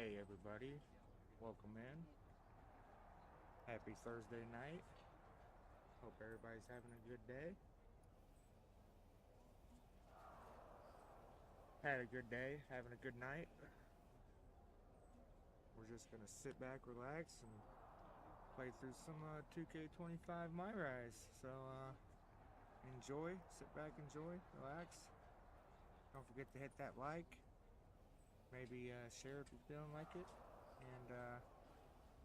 Hey everybody, welcome in. Happy Thursday night. Hope everybody's having a good day. Had a good day, having a good night. We're just gonna sit back, relax, and play through some 2K25 My Rise. So enjoy, sit back, enjoy, relax. Don't forget to hit that like. Maybe share if you're feeling like it. And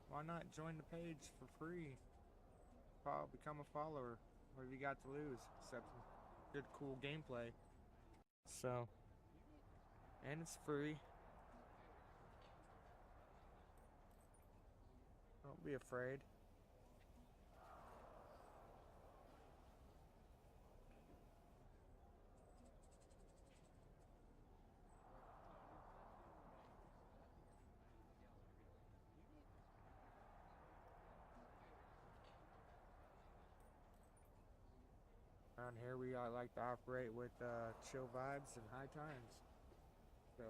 why not join the page for free? Become a follower. What have you got to lose? Except some good, cool gameplay. So, and it's free. Don't be afraid. Around here, we like to operate with chill vibes and high times. So,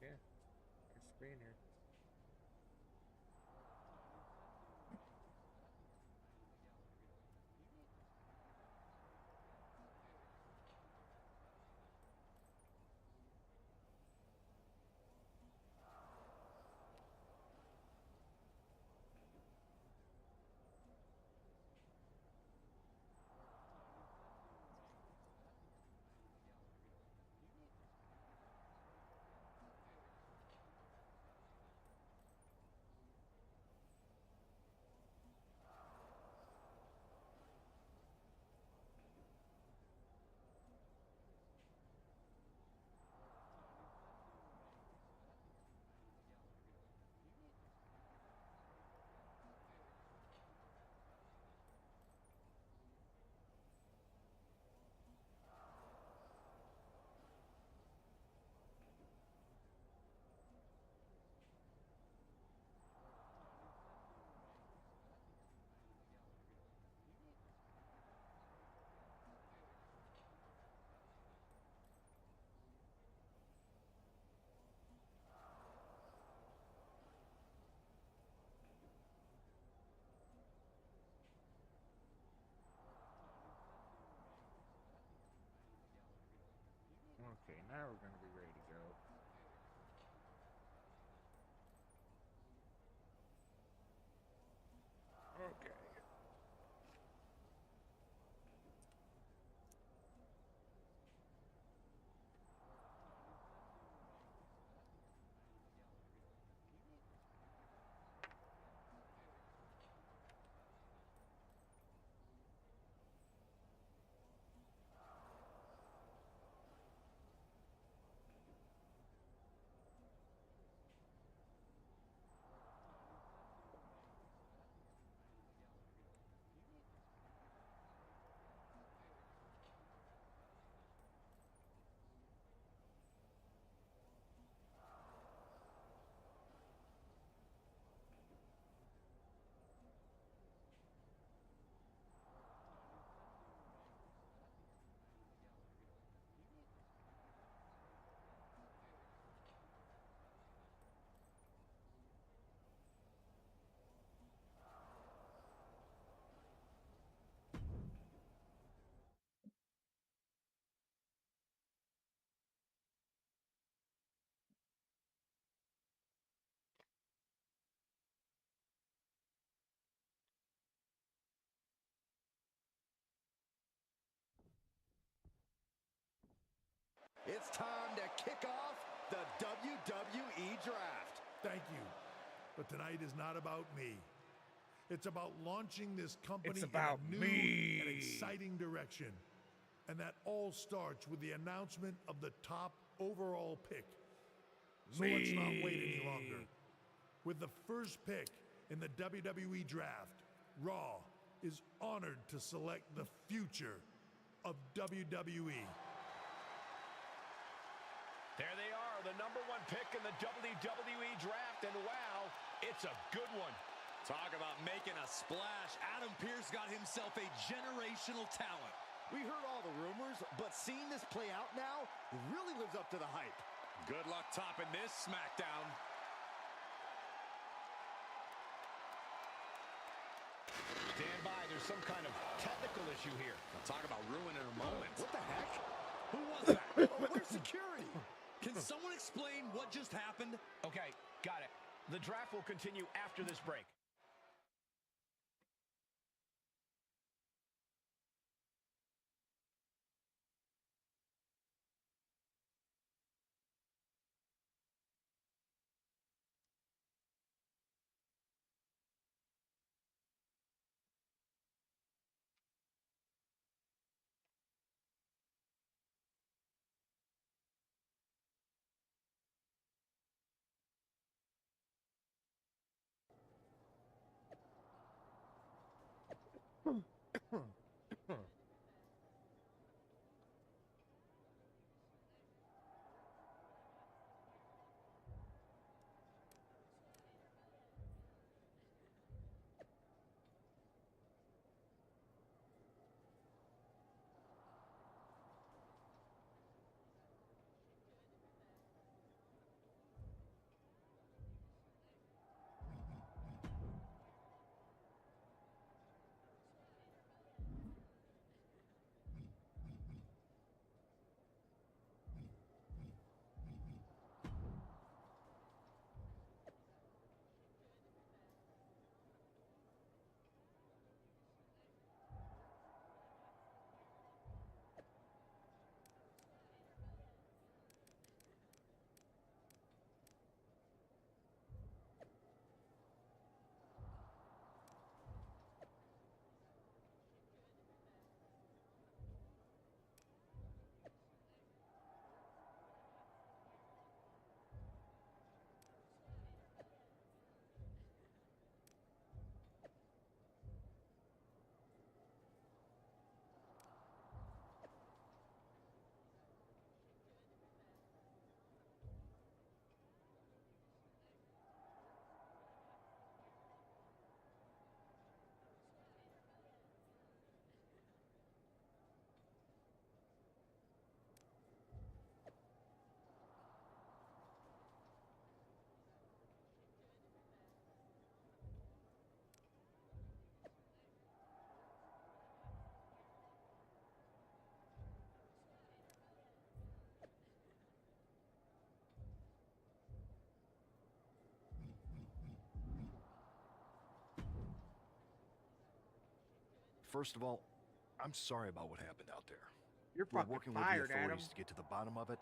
yeah, thanks for being here. Okay, now we're gonna be ready to go. Okay. It's time to kick off the WWE Draft. Thank you. But tonight is not about me. It's about launching this company It's in a about new me. and exciting direction. And that all starts with the announcement of the top overall pick. So let's not wait any longer. With the first pick in the WWE Draft, Raw is honored to select the future of WWE. There they are, the #1 pick in the WWE Draft, and wow, it's a good one. Talk about making a splash. Adam Pearce got himself a generational talent. We heard all the rumors, but seeing this play out now really lives up to the hype. Good luck topping this SmackDown. some kind of technical issue here. Now talk about ruining a moment. What the heck? Who was that? Oh, where's security? Can someone explain what just happened? Okay, got it. The draft will continue after this break. First of all, I'm sorry about what happened out there. You're We're fucking working fired, with the Adam. authorities to get to the bottom of it,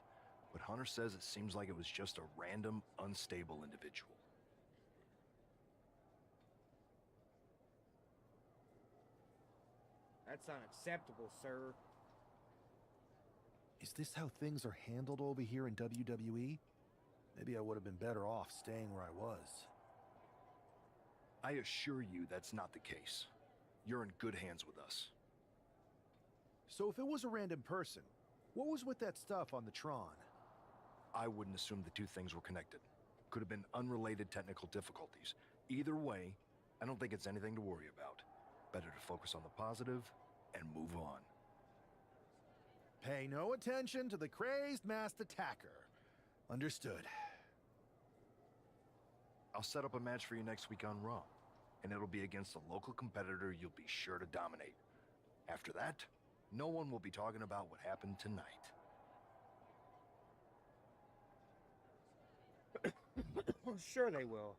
but Hunter says it seems like it was just a random, unstable individual. That's unacceptable, sir. Is this how things are handled over here in WWE? Maybe I would have been better off staying where I was. I assure you that's not the case. You're in good hands with us. So if it was a random person, what was with that stuff on the Tron? I wouldn't assume the two things were connected. Could have been unrelated technical difficulties. Either way, I don't think it's anything to worry about. Better to focus on the positive and move on. Pay no attention to the crazed masked attacker. Understood. I'll set up a match for you next week on Raw, and it'll be against a local competitor you'll be sure to dominate. After that, no one will be talking about what happened tonight. Well, sure they will.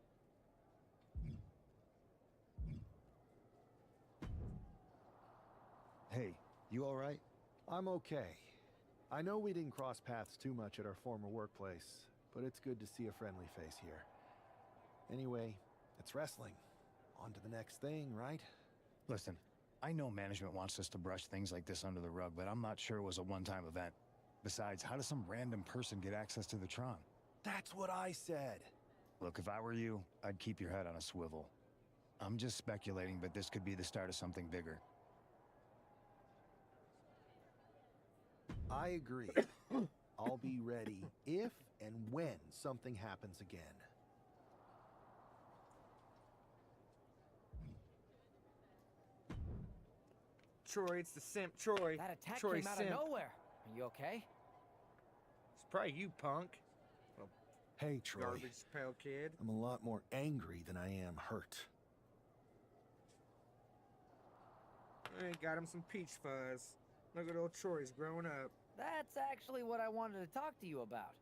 Hey, you all right? I'm okay. I know we didn't cross paths too much at our former workplace, but it's good to see a friendly face here. Anyway, it's wrestling. On to the next thing, right? Listen, I know management wants us to brush things like this under the rug, but I'm not sure it was a one-time event. Besides, how does some random person get access to the Tron? That's what I said. Look, if I were you, I'd keep your head on a swivel. I'm just speculating, but this could be the start of something bigger. I agree. I'll be ready if and when something happens again. Troy, it's the simp. Troy. That attack Troy came out simp. of nowhere. Are you okay? It's probably you, punk. Hey, Troy. Garbage pail kid. I'm a lot more angry than I am hurt. Hey, got him some peach fuzz. Look at old Troy's growing up. That's actually what I wanted to talk to you about.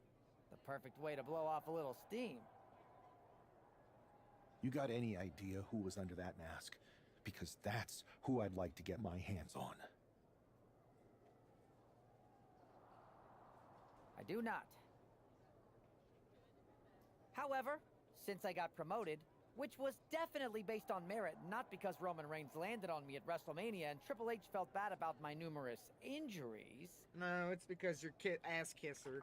The perfect way to blow off a little steam. You got any idea who was under that mask? Because that's who I'd like to get my hands on. I do not. However, since I got promoted, which was definitely based on merit, not because Roman Reigns landed on me at WrestleMania and Triple H felt bad about my numerous injuries. No, it's because you're ass kisser.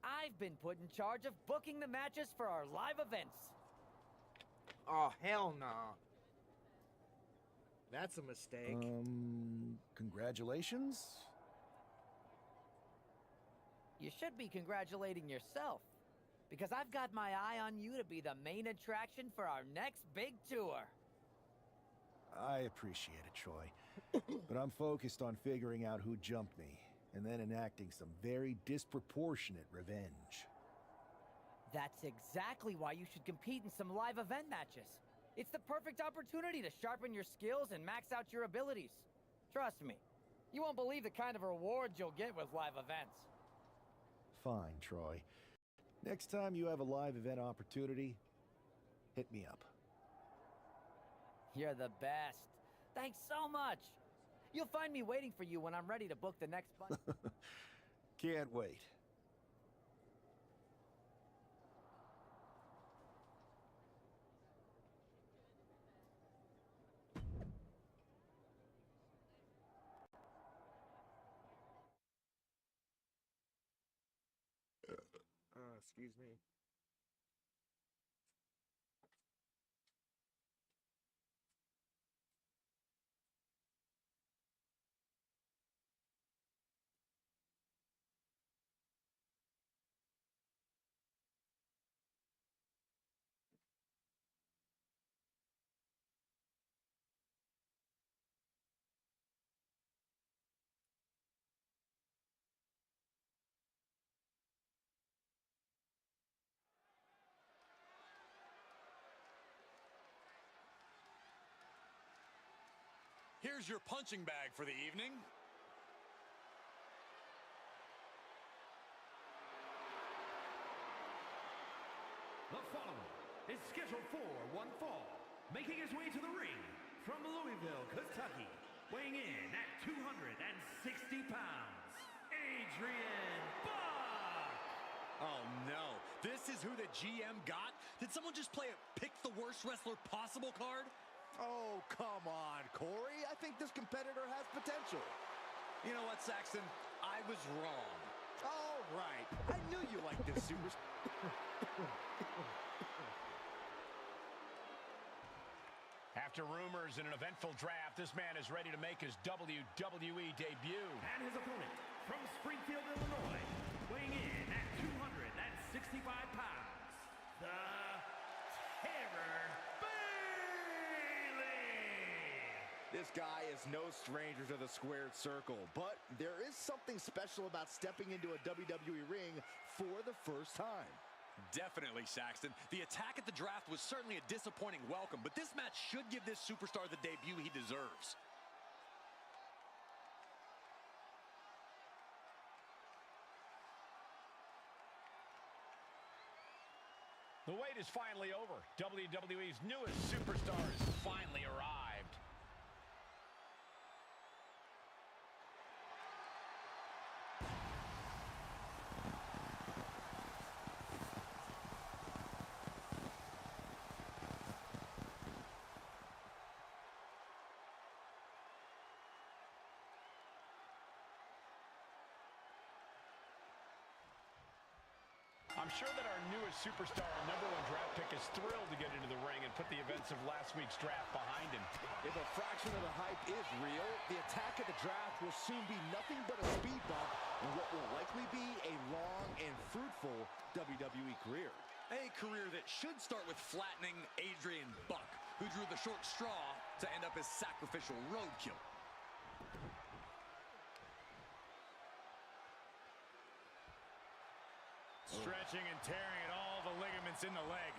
I've been put in charge of booking the matches for our live events. Oh, hell no. That's a mistake. Congratulations? You should be congratulating yourself, because I've got my eye on you to be the main attraction for our next big tour. I appreciate it, Troy. But I'm focused on figuring out who jumped me, and then enacting some very disproportionate revenge. That's exactly why you should compete in some live event matches. It's the perfect opportunity to sharpen your skills and max out your abilities. Trust me, you won't believe the kind of rewards you'll get with live events. Fine, Troy. Next time you have a live event opportunity, hit me up. You're the best. Thanks so much. You'll find me waiting for you when I'm ready to book the next bunch. Can't wait. Excuse me. Here's your punching bag for the evening. The following is scheduled for one fall, making his way to the ring from Louisville, Kentucky, weighing in at 260 pounds, Adrian Buck! Oh no, this is who the GM got? Did someone just play a pick the worst wrestler possible card? Oh, come on, Corey. I think this competitor has potential. You know what, Saxton? I was wrong. All right. I knew you liked this super... After rumors in an eventful draft, this man is ready to make his WWE debut. And his opponent from Springfield, Illinois, weighing in at 265 pounds, the Terror Bailey! This guy is no stranger to the squared circle, but there is something special about stepping into a WWE ring for the first time. Definitely, Saxton. The attack at the draft was certainly a disappointing welcome, but this match should give this superstar the debut he deserves. The wait is finally over. WWE's newest superstar has finally arrived. I'm sure that our newest superstar and #1 draft pick is thrilled to get into the ring and put the events of last week's draft behind him. If a fraction of the hype is real, the attack at the draft will soon be nothing but a speed bump in what will likely be a long and fruitful WWE career. A career that should start with flattening Adrian Buck, who drew the short straw to end up as sacrificial roadkill. Stretching and tearing at all the ligaments in the leg.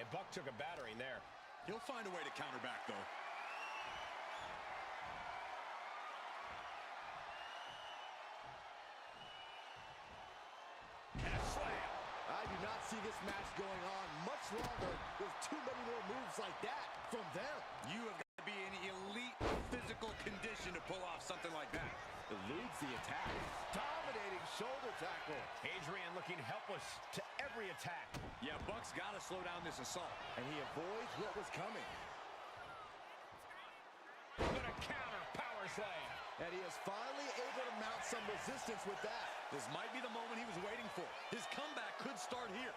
And Buck took a battering there. He'll find a way to counter back, though. And a slam. I do not see this match going on much longer with too many more moves like that from them. You have got to be in elite physical condition to pull off something like that. Eludes the attack. Dominating shoulder tackle. Adrian looking helpless to every attack. Yeah, Buck's got to slow down this assault. And he avoids what was coming. Gonna counter power slam. And he is finally able to mount some resistance with that. This might be the moment he was waiting for. His comeback could start here.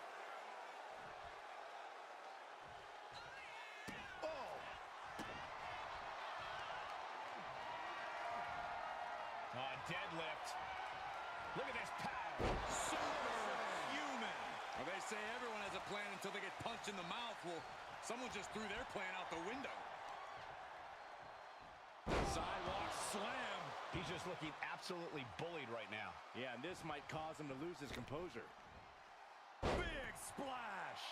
Oh! Deadlift. Look at this power. Superhuman. Well, they say everyone has a plan until they get punched in the mouth. Well, someone just threw their plan out the window. Sidewalk slam. He's just looking absolutely bullied right now. Yeah, and this might cause him to lose his composure. Big splash.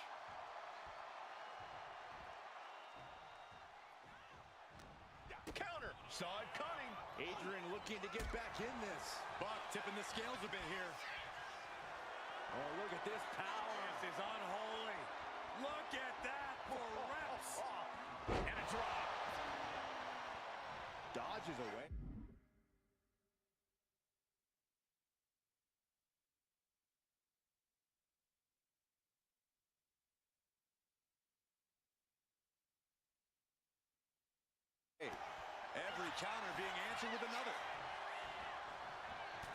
Counter. Saw it coming. Adrian looking to get back in this. Buck tipping the scales a bit here. Oh, look at this power. This is unholy. Look at that for reps. And a drop. Dodges away. Every counter being answered with another.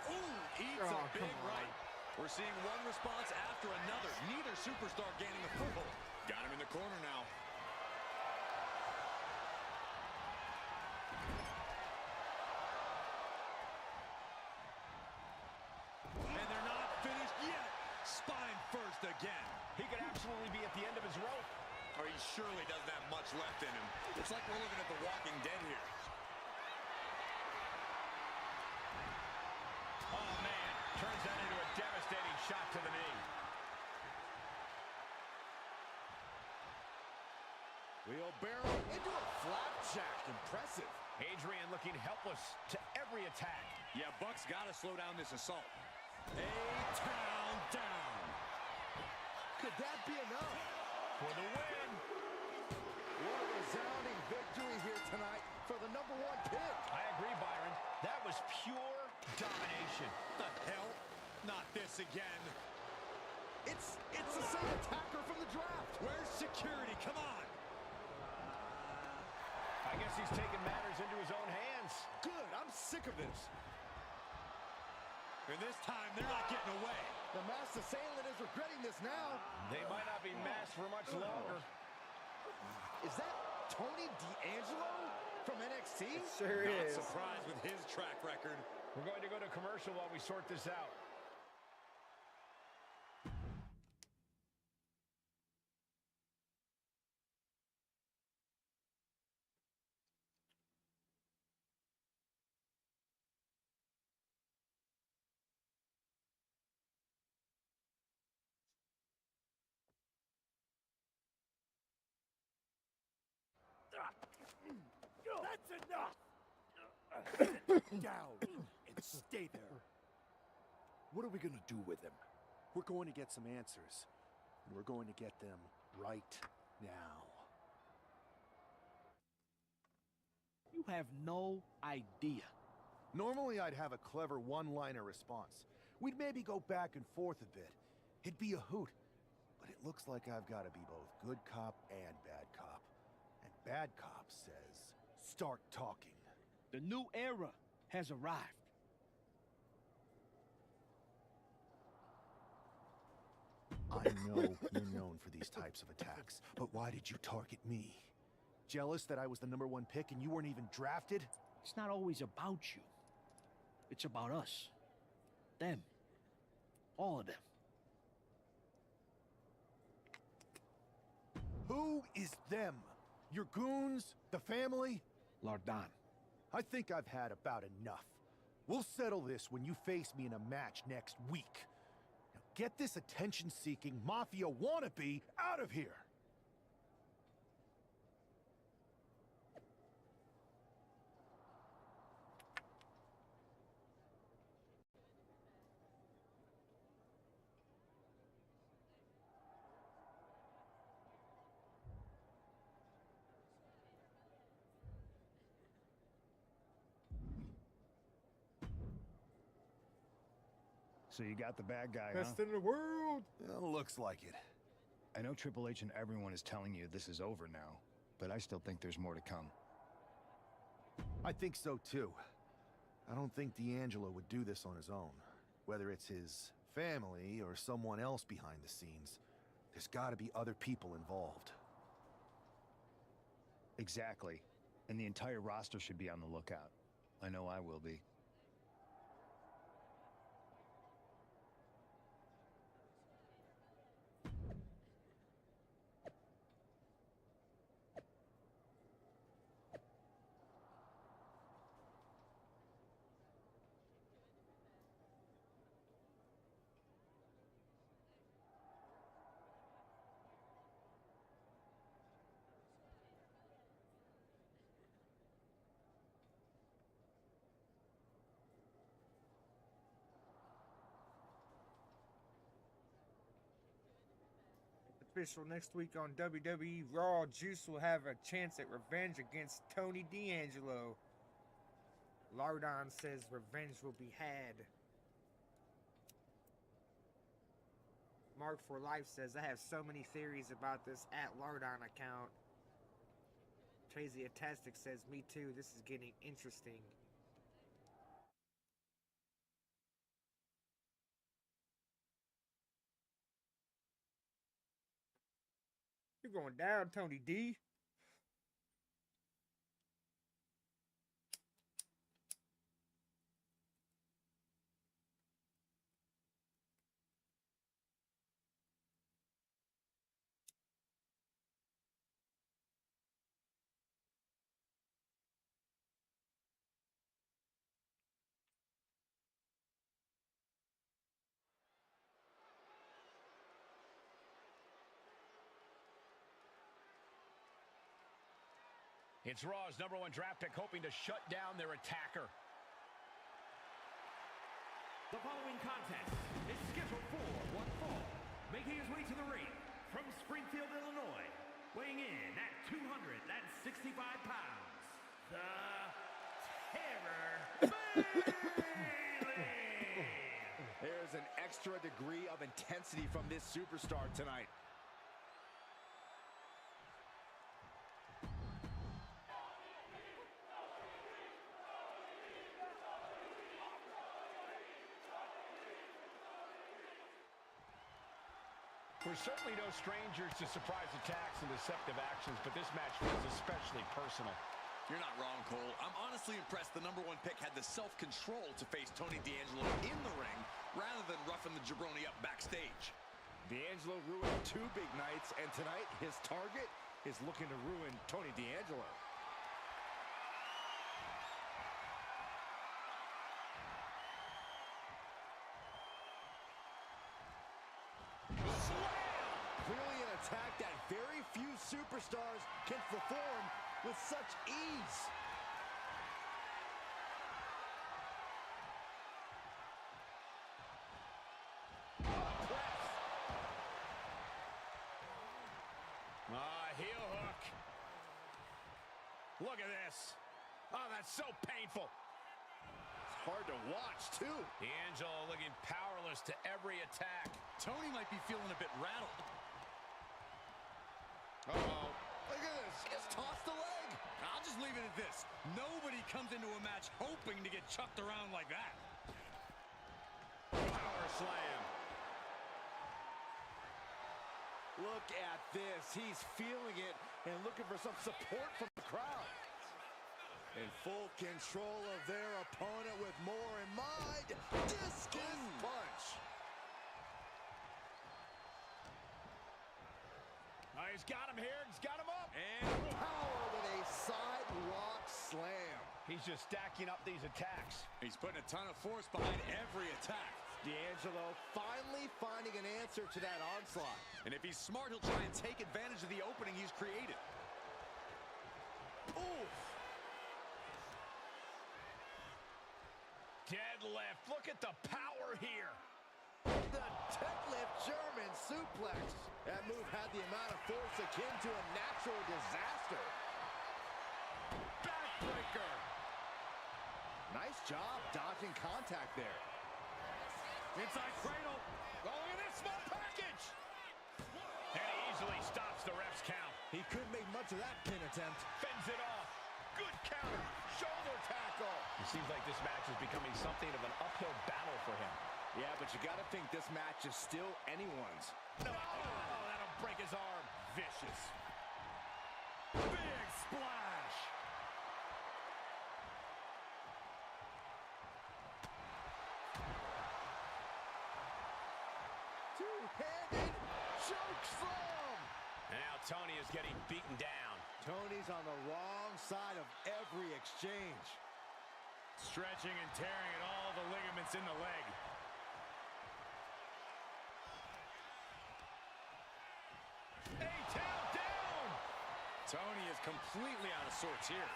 Ooh, eats a big right. We're seeing one response after another. Neither superstar gaining a foothold. Got him in the corner now. And they're not finished yet. Spine first again. He could absolutely be at the end of his rope. Or he surely doesn't have much left in him. Looks like we're looking at The Walking Dead here. Oh, man. Turns that into a devastating shot to the knee. Wheelbarrow into a flapjack. Impressive. Adrian looking helpless to every attack. Yeah, Buck's got to slow down this assault. A-town down. Could that be enough? For the win. What a resounding victory here tonight for the #1 pick. I agree, Byron. That was pure domination. The hell? Not this again. It's the same attacker from the draft. Where's security? Come on. I guess he's taking matters into his own hands. Good. I'm sick of this. And this time, they're not getting away. The masked assailant is regretting this now. They might not be masked for much longer. Is that Tony D'Angelo from NXT? Sure Not is. surprised with his track record. We're going to go to commercial while we sort this out. That's enough! Down and stay there. What are we gonna do with him? We're going to get some answers. And we're going to get them right now. You have no idea. Normally I'd have a clever one-liner response. We'd maybe go back and forth a bit. It'd be a hoot. But it looks like I've got to be both good cop and bad cop. And bad cop says, start talking. The new era has arrived. I know you're known for these types of attacks, but why did you target me? Jealous that I was the #1 pick and you weren't even drafted? It's not always about you. It's about us. Them. All of them. Who is them? Your goons? The family? Lardan. I think I've had about enough. We'll settle this when you face me in a match next week. Now get this attention-seeking mafia wannabe out of here! So you got the bad guy, Best huh? in the world. Looks like it. I know Triple H and everyone is telling you this is over now, but I still think there's more to come. I think so too. I don't think D'Angelo would do this on his own. Whether it's his family or someone else behind the scenes, there's got to be other people involved. Exactly. And the entire roster should be on the lookout. I know I will be. Official next week on WWE Raw, Juice will have a chance at revenge against Tony D'Angelo. Lardon says revenge will be had. Mark for Life says, I have so many theories about this at Lardon account. Tracy Atastic says, me too, this is getting interesting. You're going down, Tony D. It's Raw's #1 draft pick hoping to shut down their attacker. The following contest is scheduled for one fall. Making his way to the ring from Springfield, Illinois, weighing in at 265 pounds, the Terror Bailey! There's an extra degree of intensity from this superstar tonight. We're certainly no strangers to surprise attacks and deceptive actions, but this match feels especially personal. You're not wrong, Cole. I'm honestly impressed the #1 pick had the self-control to face Tony D'Angelo in the ring rather than roughing the jabroni up backstage. D'Angelo ruined 2 big nights, and tonight his target is looking to ruin Tony D'Angelo. Clearly an attack that very few superstars can perform with such ease. Heel hook. Look at this. Oh, that's so painful. It's hard to watch, too. D'Angelo looking powerless to every attack. Tony might be feeling a bit rattled. Uh-oh. Look at this. He just tossed a leg. I'll just leave it at this. Nobody comes into a match hoping to get chucked around like that. Power slam. Look at this. He's feeling it and looking for some support from the crowd. In full control of their opponent with more in mind. Discus punch. Oh, he's got him here. He's got him up. And power with a sidewalk slam. He's just stacking up these attacks. He's putting a ton of force behind every attack. D'Angelo finally finding an answer to that onslaught. And if he's smart, he'll try and take advantage of the opening he's created. Oof. Deadlift. Look at the power here. The deadlift German suplex. That move had the amount of force akin to a natural disaster. Backbreaker. Nice job dodging contact there. Inside cradle. Oh, look at this small package. And he easily stops the ref's count. He couldn't make much of that pin attempt. Fends it off. Good counter. Shoulder tackle. It seems like this match is becoming something of an uphill battle for him. Yeah, but you got to think this match is still anyone's. No, that'll break his arm. Vicious. Big splash. Two-handed choke slam. And now Tony is getting beaten down. Tony's on the wrong side of every exchange. Stretching and tearing at all the ligaments in the leg. A-tail down! Tony is completely out of sorts here.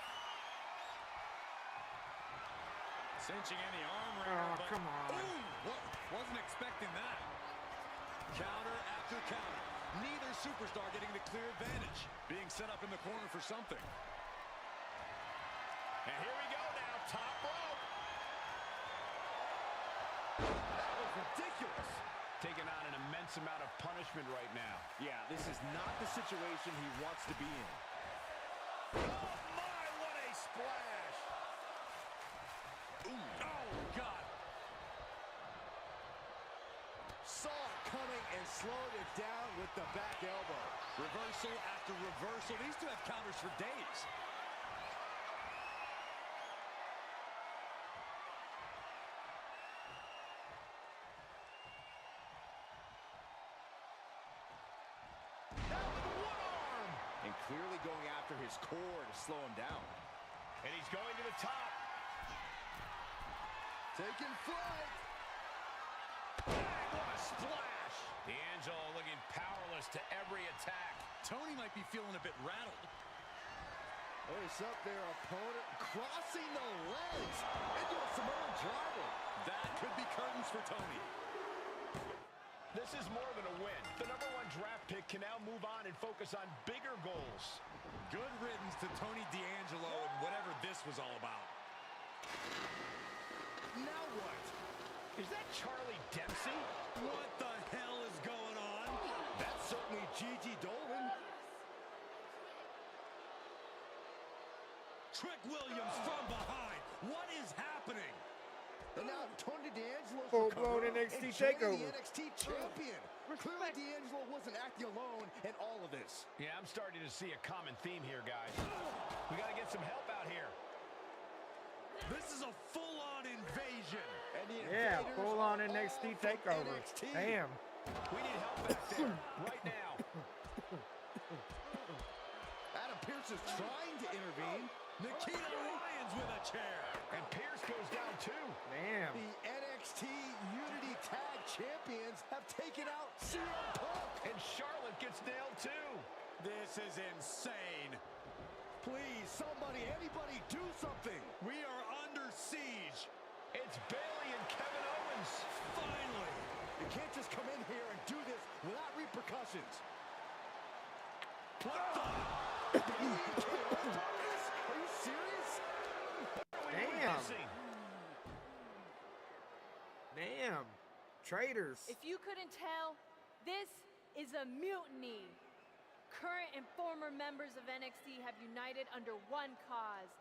Cinching in the arm Oh, wringer, but... come on. Ooh, wasn't expecting that. Counter after counter. Neither superstar getting the clear advantage. Being set up in the corner for something. And here we go now, top rope. That was ridiculous. Taking on an immense amount of punishment right now. Yeah, this is not the situation he wants to be in. Oh, my, what a splash! Ooh. Oh, God. Saw it coming and slowed it down with the back elbow. Reversal after reversal. These two have counters for days. Now with one arm. And clearly going after his core to slow him down. And he's going to the top. Taking flight. Bang, what a splash. D'Angelo looking powerless to every attack. Tony might be feeling a bit rattled. Lace up their opponent, crossing the legs into a Samoan driver. That could be curtains for Tony. This is more than a win. The #1 draft pick can now move on and focus on bigger goals. Good riddance to Tony D'Angelo and whatever this was all about. Now what? Is that Charlie Dempsey? What the hell is going on? That's certainly Gigi Dolan. Trick Williams from behind. What is happening? And now Tony D'Angelo's Full-blown recovering NXT and joining takeover. the NXT champion. Clearly D'Angelo wasn't acting alone in all of this. Yeah, I'm starting to see a common theme here, guys. We got to get some help out here. This is a full-on invasion. And the Yeah, invaders full-on are NXT all from takeover. NXT. Damn. We need help back there, right now. Adam Pearce is trying to intervene. Nikita Lyons with a chair. And Pierce goes down too. Damn. The NXT Unity Tag Champions have taken out CM Punk. And Charlotte gets nailed too. This is insane. Please, somebody, anybody, do something. We are under siege. It's Bayley and Kevin Owens. Finally. You can't just come in here and do this without repercussions. What the? Are you serious? Damn. Damn. Traitors. If you couldn't tell, this is a mutiny. Current and former members of NXT have united under one cause.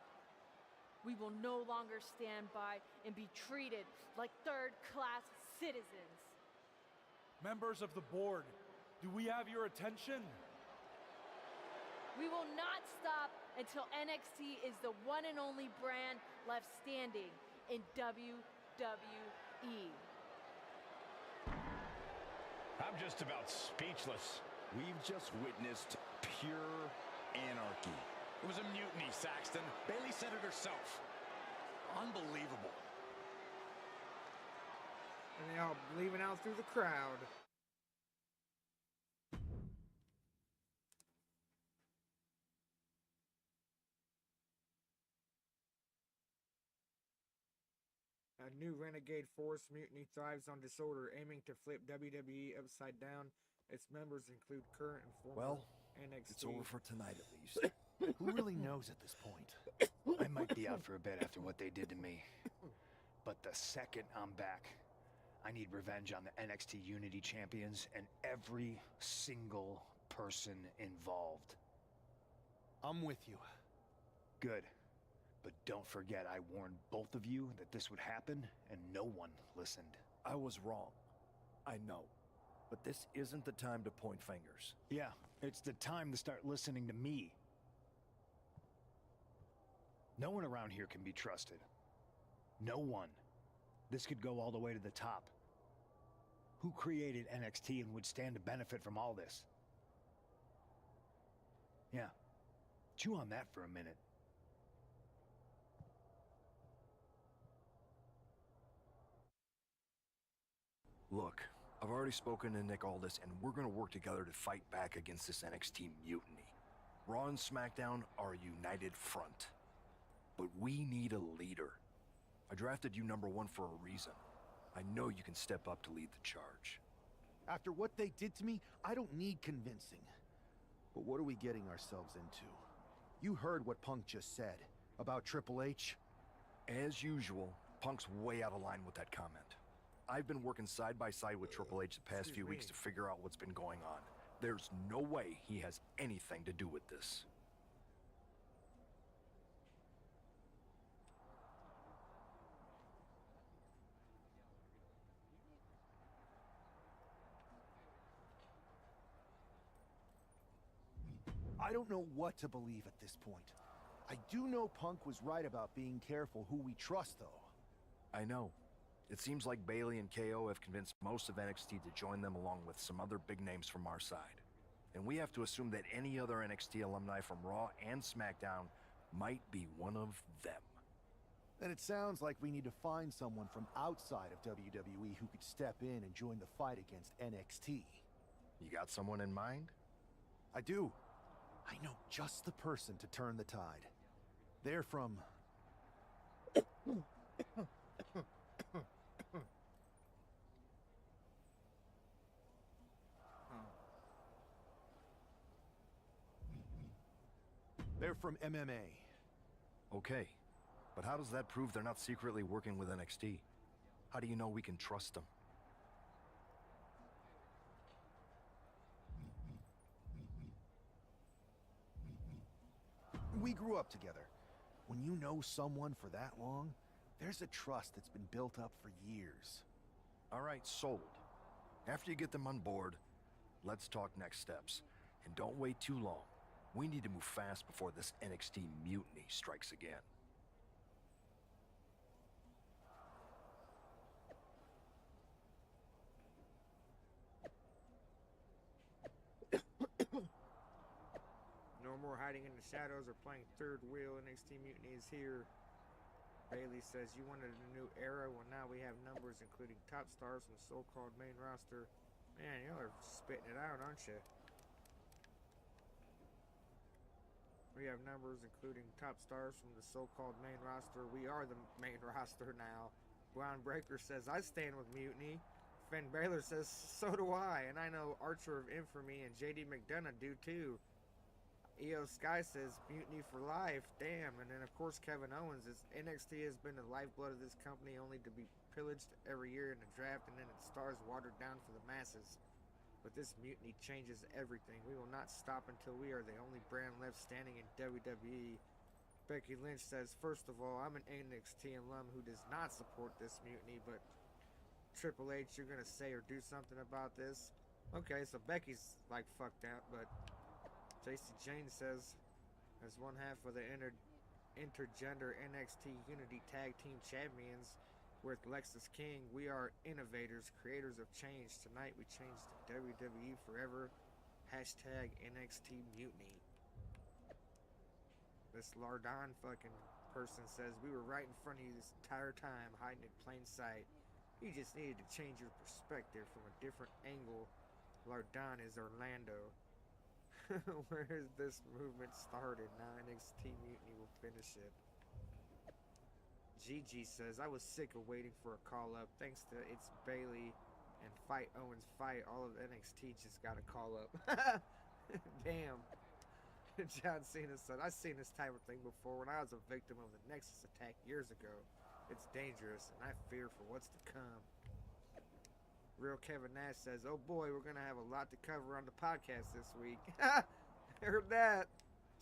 We will no longer stand by and be treated like third-class citizens. Members of the board, do we have your attention? We will not stop until NXT is the one and only brand left standing in WWE. I'm just about speechless. We've just witnessed pure anarchy. It was a mutiny, Saxton. Bayley said it herself. Unbelievable. And they all leaving out through the crowd. A new renegade force, Mutiny, thrives on disorder, aiming to flip WWE upside down. Its members include current and former Well, NXT. it's over for tonight at least. Who really knows at this point? I might be out for a bit after what they did to me. But the second I'm back, I need revenge on the NXT Unity Champions and every single person involved. I'm with you. Good. But don't forget I warned both of you that this would happen, and no one listened. I was wrong. I know. But this isn't the time to point fingers. Yeah, it's the time to start listening to me. No one around here can be trusted. No one. This could go all the way to the top. Who created NXT and would stand to benefit from all this? Yeah. Chew on that for a minute. Look, I've already spoken to Nick Aldis, and we're gonna work together to fight back against this NXT mutiny. Raw and SmackDown are a united front. But we need a leader. I drafted you #1 for a reason. I know you can step up to lead the charge. After what they did to me, I don't need convincing. But what are we getting ourselves into? You heard what Punk just said about Triple H? As usual, Punk's way out of line with that comment. I've been working side by side with Triple H the past few weeks to figure out what's been going on. There's no way he has anything to do with this. I don't know what to believe at this point. I do know Punk was right about being careful who we trust, though. I know. It seems like Bailey and KO have convinced most of NXT to join them along with some other big names from our side. And we have to assume that any other NXT alumni from Raw and SmackDown might be one of them. Then it sounds like we need to find someone from outside of WWE who could step in and join the fight against NXT. You got someone in mind? I do. I know just the person to turn the tide. They're from... They're from MMA. Okay, but how does that prove they're not secretly working with NXT? How do you know we can trust them? We grew up together. When you know someone for that long, there's a trust that's been built up for years. All right, sold. After you get them on board, let's talk next steps. And don't wait too long. We need to move fast before this NXT mutiny strikes again. No more hiding in the shadows or playing third wheel. NXT mutiny is here. Bailey says you wanted a new era. Well, now we have numbers including top stars from the so-called main roster. Man, y'all are spitting it out, aren't you? We have numbers including top stars from the so-called main roster. We are the main roster now. Brown Breaker says, I stand with Mutiny. Finn Balor says, so do I. And I know Archer of Infamy and JD McDonough do too. EO Sky says, Mutiny for life. Damn. And then, of course, Kevin Owens is NXT has been the lifeblood of this company, only to be pillaged every year in the draft, and then its stars watered down for the masses. But this mutiny changes everything. We will not stop until we are the only brand left standing in WWE. Becky Lynch says, first of all, I'm an NXT alum who does not support this mutiny, but Triple H, you're going to say or do something about this? Okay, so Becky's like fucked out, but JC Jane says, as one half of the intergender NXT Unity Tag Team Champions, with Lexus King, we are innovators, creators of change. Tonight we changed WWE forever. Hashtag NXT Mutiny. This Lardon fucking person says, we were right in front of you this entire time, hiding in plain sight. You just needed to change your perspective from a different angle. Lardon is Orlando. Where is this movement started? Now NXT Mutiny will finish it. Gigi says, I was sick of waiting for a call-up. Thanks to It's Bailey and Fight Owens Fight, all of NXT just got a call-up. Damn. John Cena said, I've seen this type of thing before when I was a victim of the Nexus attack years ago. It's dangerous, and I fear for what's to come. Real Kevin Nash says, "Oh boy, we're gonna have a lot to cover on the podcast this week." Heard that.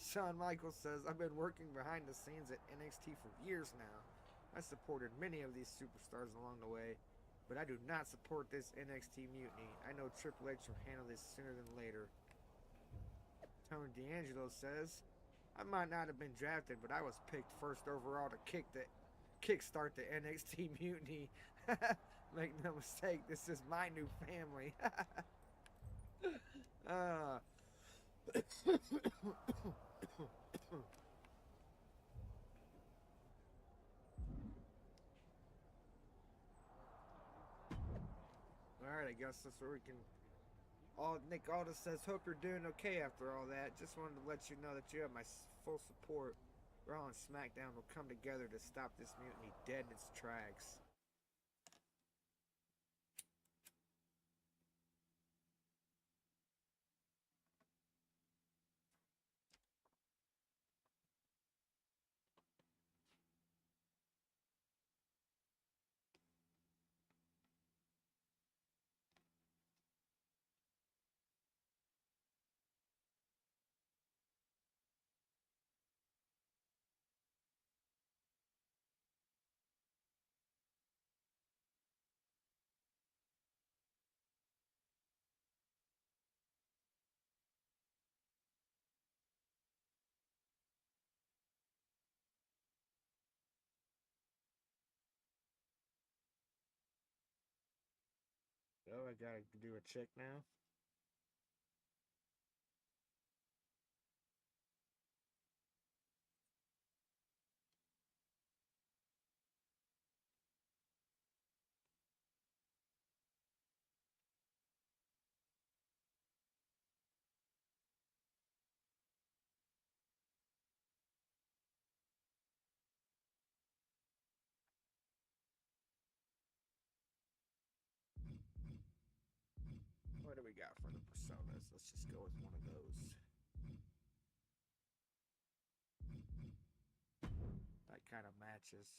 Shawn Michaels says, "I've been working behind the scenes at NXT for years now. I supported many of these superstars along the way, but I do not support this NXT mutiny. I know Triple H will handle this sooner than later." Tony D'Angelo says, "I might not have been drafted, but I was picked first overall to kickstart the NXT mutiny. Make no mistake, this is my new family." Alright, I guess that's where we can... Nick Aldis says, "Hope you're doing okay after all that. Just wanted to let you know that you have my full support. Raw and SmackDown will come together to stop this mutiny dead in its tracks." Oh, I gotta do a check now. What do we got for the personas? Let's just go with one of those. That kind of matches.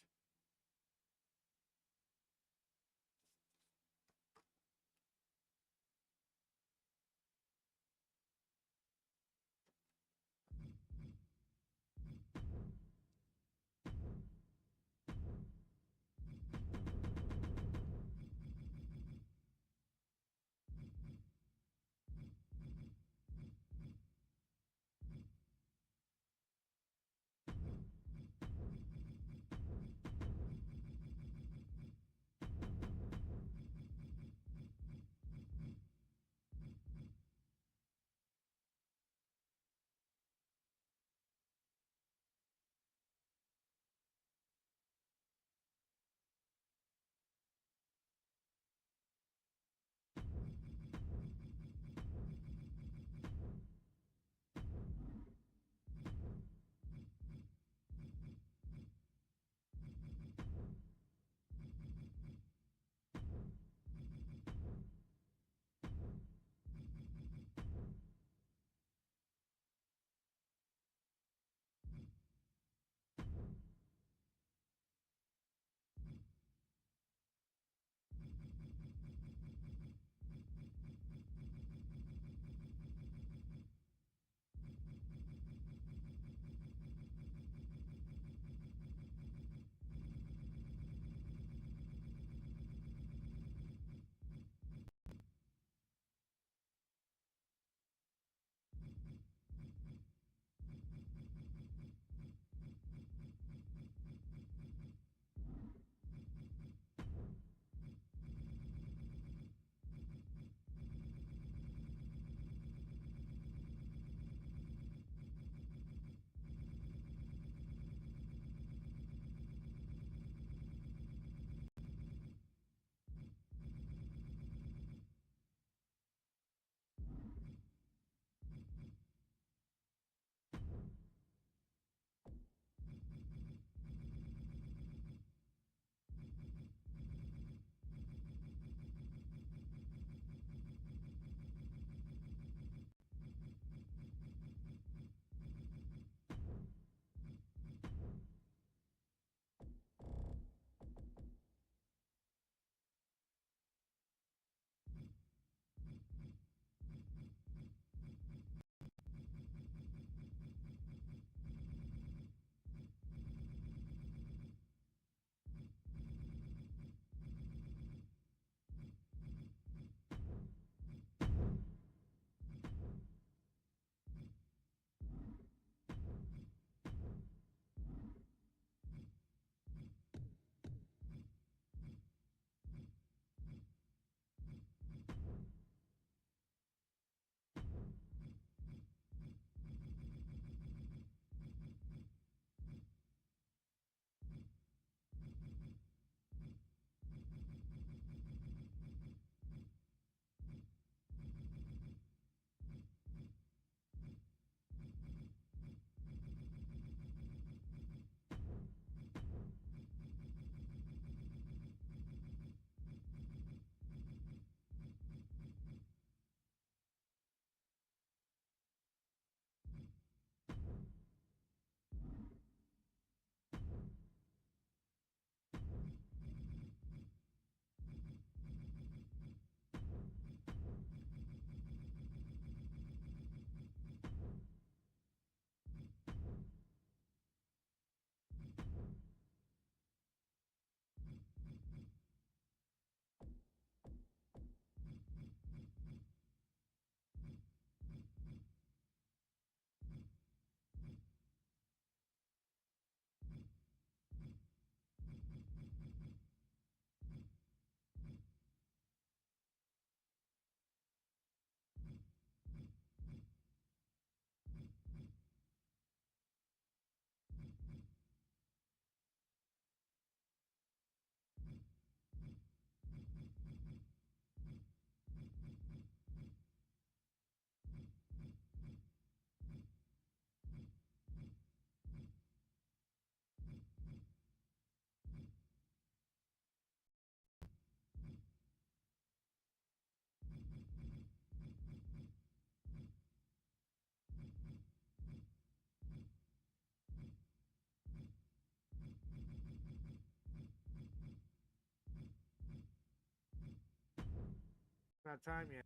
not time yet.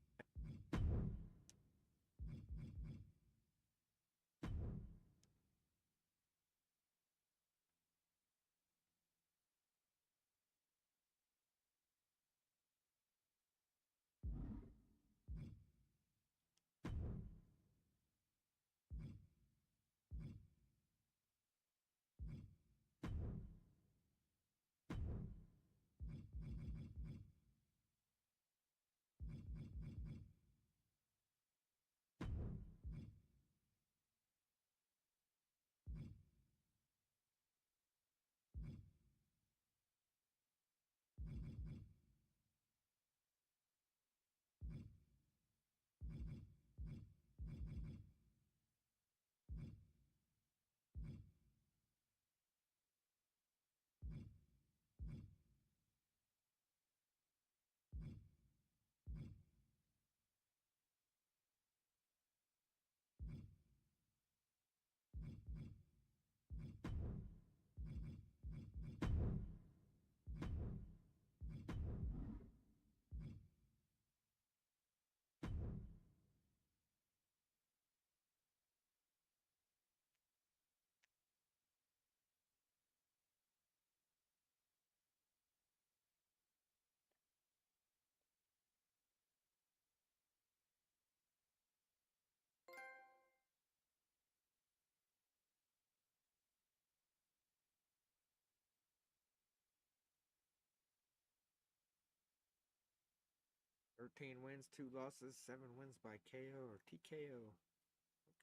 13 wins, 2 losses, 7 wins by KO or TKO.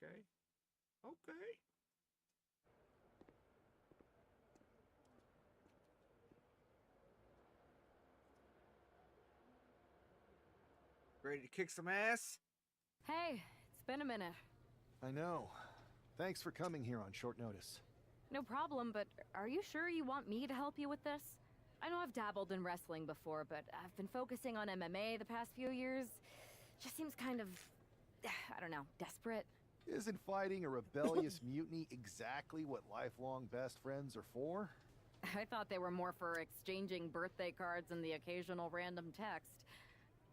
Okay. Okay. Ready to kick some ass? Hey, it's been a minute. I know. Thanks for coming here on short notice. No problem, but are you sure you want me to help you with this? I know I've dabbled in wrestling before, but I've been focusing on MMA the past few years. Just seems kind of, I don't know, desperate. Isn't fighting a rebellious mutiny exactly what lifelong best friends are for? I thought they were more for exchanging birthday cards and the occasional random text.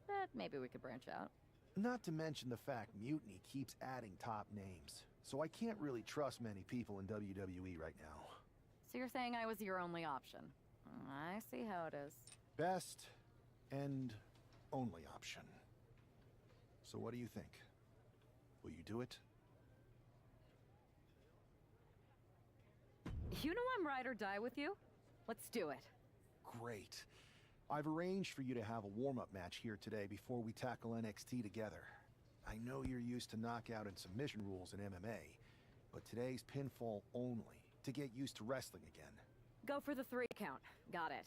But maybe we could branch out. Not to mention the fact Mutiny keeps adding top names, so I can't really trust many people in WWE right now. So you're saying I was your only option? I see how it is. Best and only option. So what do you think? Will you do it? You know I'm ride or die with you. Let's do it. Great. I've arranged for you to have a warm-up match here today before we tackle NXT together. I know you're used to knockout and submission rules in MMA, but today's pinfall only, to get used to wrestling again. Go for the 3 count. Got it.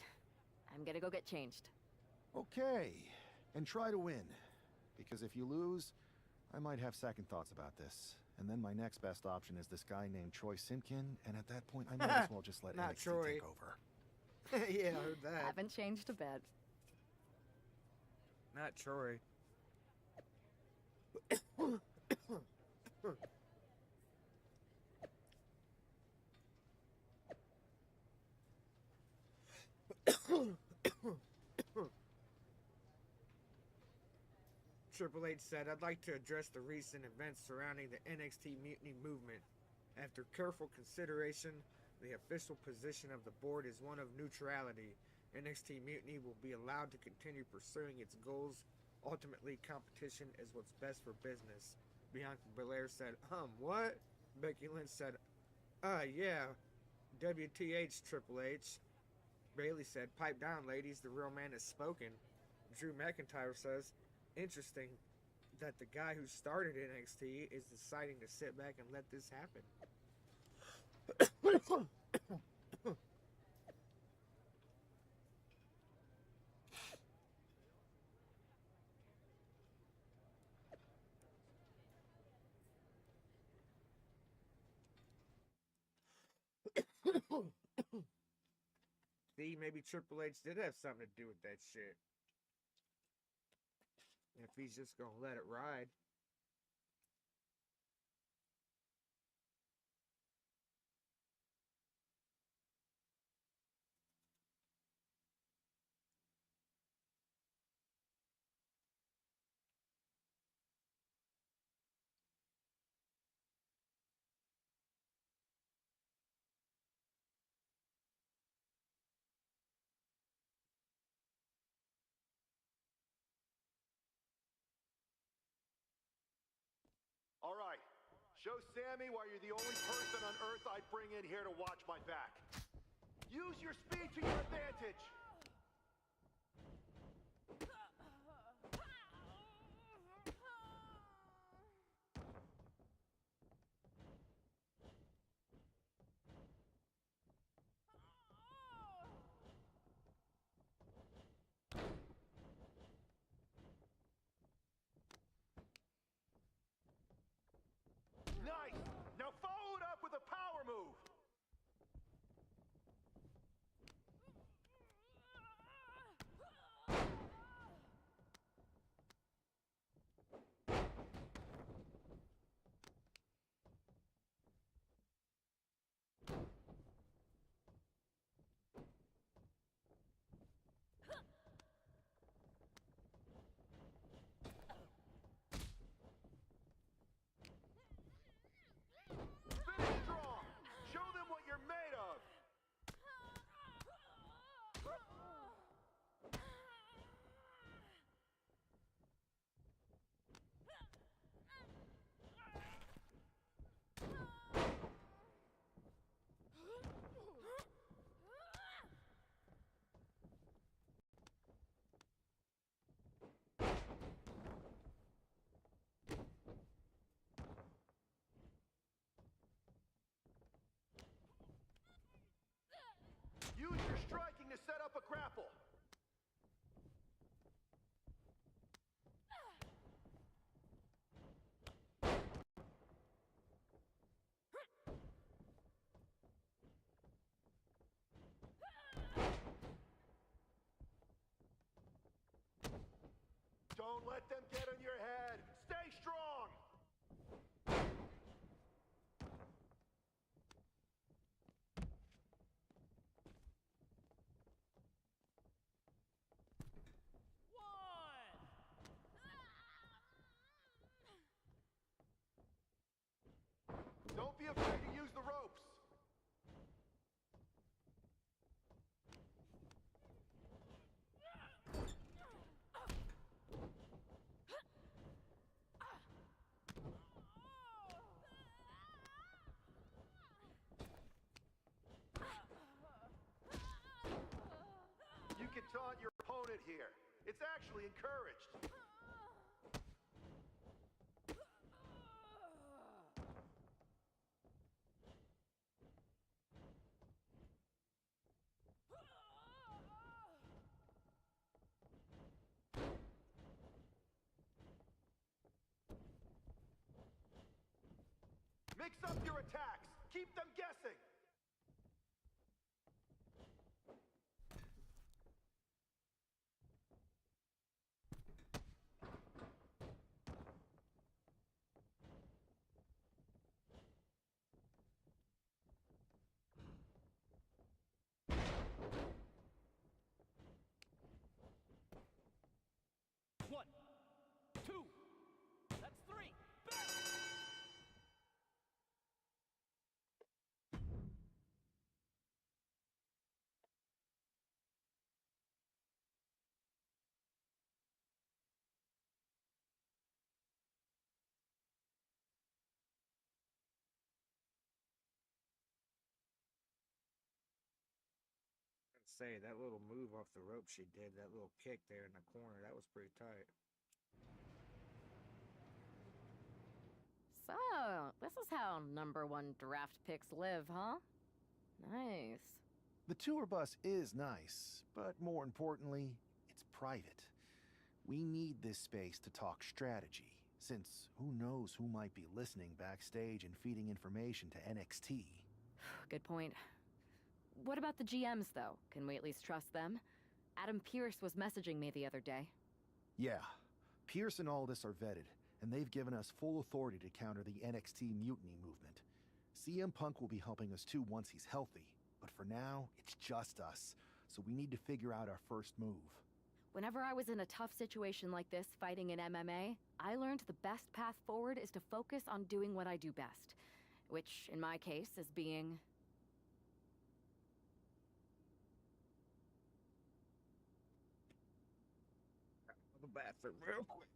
I'm gonna go get changed. Okay, and try to win. Because if you lose, I might have second thoughts about this. And then my next best option is this guy named Troy Simpkin, and at that point I might as well just let Not NXT Troy. take over. Yeah, I heard that. Haven't changed a bit. Not Troy. Triple H said, "I'd like to address the recent events surrounding the NXT Mutiny movement. After careful consideration, the official position of the board is one of neutrality. NXT Mutiny will be allowed to continue pursuing its goals. Ultimately, competition is what's best for business." Bianca Belair said, what? Becky Lynch said, yeah, WTH Triple H. Bayley said, "Pipe down, ladies, the real man has spoken." Drew McIntyre says, "Interesting that the guy who started NXT is deciding to sit back and let this happen." See, maybe Triple H did have something to do with that shit. If he's just gonna let it ride. Show Sammy why you're the only person on Earth I'd bring in here to watch my back. Use your speed to your advantage. Nice! Now follow it up with a power move! Finish strong! Show them what you're made of! Use your striking to set up a grapple. Don't let them get on your head. Stay strong. Don't be afraid to use the ropes. You can taunt your opponent here. It's actually encouraged. Mix up your attacks. Keep them guessing. One, two, that's three. Say that little move off the rope she did, that little kick there in the corner, that was pretty tight. So, this is how #1 draft picks live, huh? Nice. The tour bus is nice, but more importantly, it's private. We need this space to talk strategy, since who knows who might be listening backstage and feeding information to NXT. Good point. What about the GMs, though? Can we at least trust them? Adam Pearce was messaging me the other day. Yeah, Pierce and Aldis are vetted, and they've given us full authority to counter the NXT mutiny movement. CM Punk will be helping us too once he's healthy, but for now, it's just us, so we need to figure out our first move. Whenever I was in a tough situation like this fighting in MMA, I learned the best path forward is to focus on doing what I do best. Which, in my case, is being... The bathroom real quick.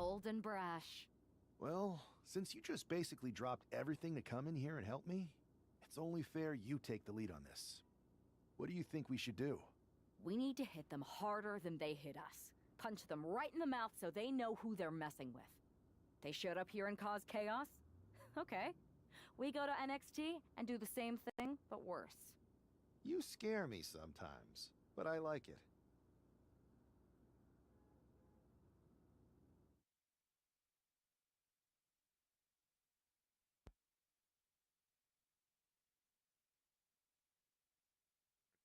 Bold and brash. Well, since you just basically dropped everything to come in here and help me, it's only fair you take the lead on this. What do you think we should do? We need to hit them harder than they hit us. Punch them right in the mouth so they know who they're messing with. They showed up here and caused chaos? Okay. We go to NXT and do the same thing, but worse. You scare me sometimes, but I like it.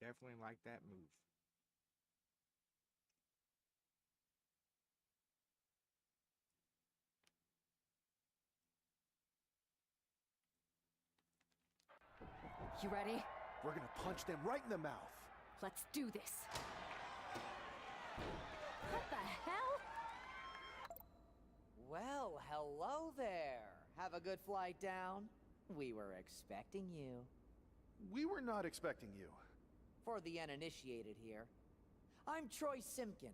Definitely like that move. You ready? We're gonna punch them right in the mouth. Let's do this. What the hell? Well, hello there. Have a good flight down. We were expecting you. We were not expecting you. For the uninitiated here, I'm Troy Simpkin,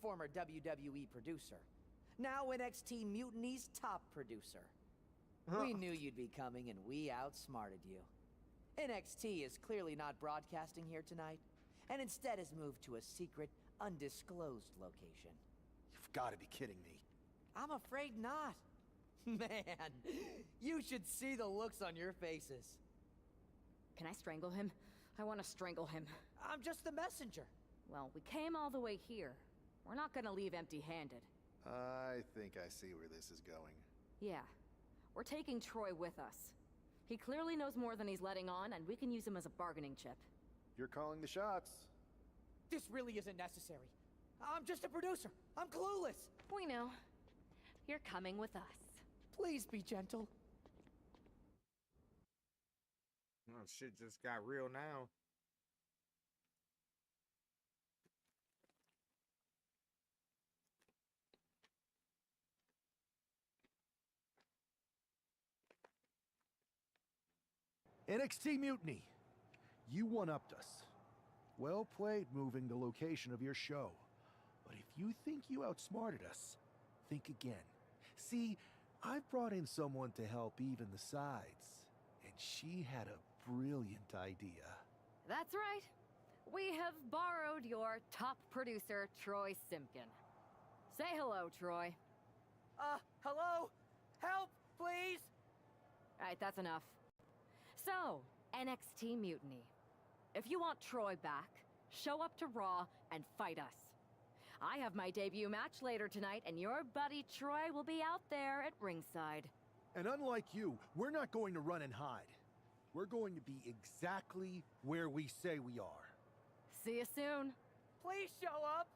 former WWE producer, now NXT Mutiny's top producer. We knew you'd be coming and we outsmarted you. NXT is clearly not broadcasting here tonight, and instead has moved to a secret, undisclosed location. You've got to be kidding me. I'm afraid not. Man, you should see the looks on your faces. Can I strangle him? I want to strangle him. I'm just the messenger. Well, we came all the way here. We're not gonna leave empty-handed. I think I see where this is going. Yeah. We're taking Troy with us. He clearly knows more than he's letting on, and we can use him as a bargaining chip. You're calling the shots. This really isn't necessary. I'm just a producer. I'm clueless. We know. You're coming with us. Please be gentle. Oh, shit just got real now. NXT Mutiny. You one-upped us. Well played moving the location of your show. But if you think you outsmarted us, think again. See, I've brought in someone to help even the sides, and she had a brilliant idea. That's right. We have borrowed your top producer, Troy Simpkin. Say hello, Troy. Hello? Help, please? All right, that's enough. So, NXT Mutiny. If you want Troy back, show up to Raw and fight us. I have my debut match later tonight, and your buddy Troy will be out there at ringside. And unlike you, we're not going to run and hide. We're going to be exactly where we say we are. See you soon. Please show up.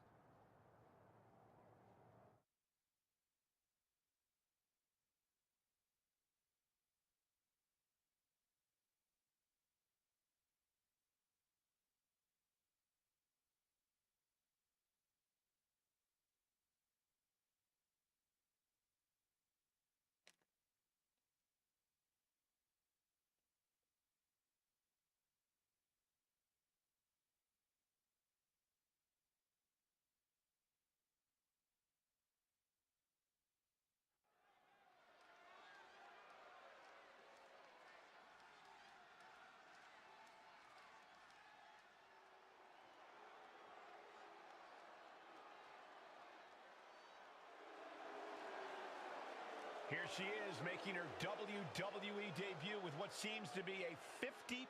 Here she is, making her WWE debut with what seems to be a 50%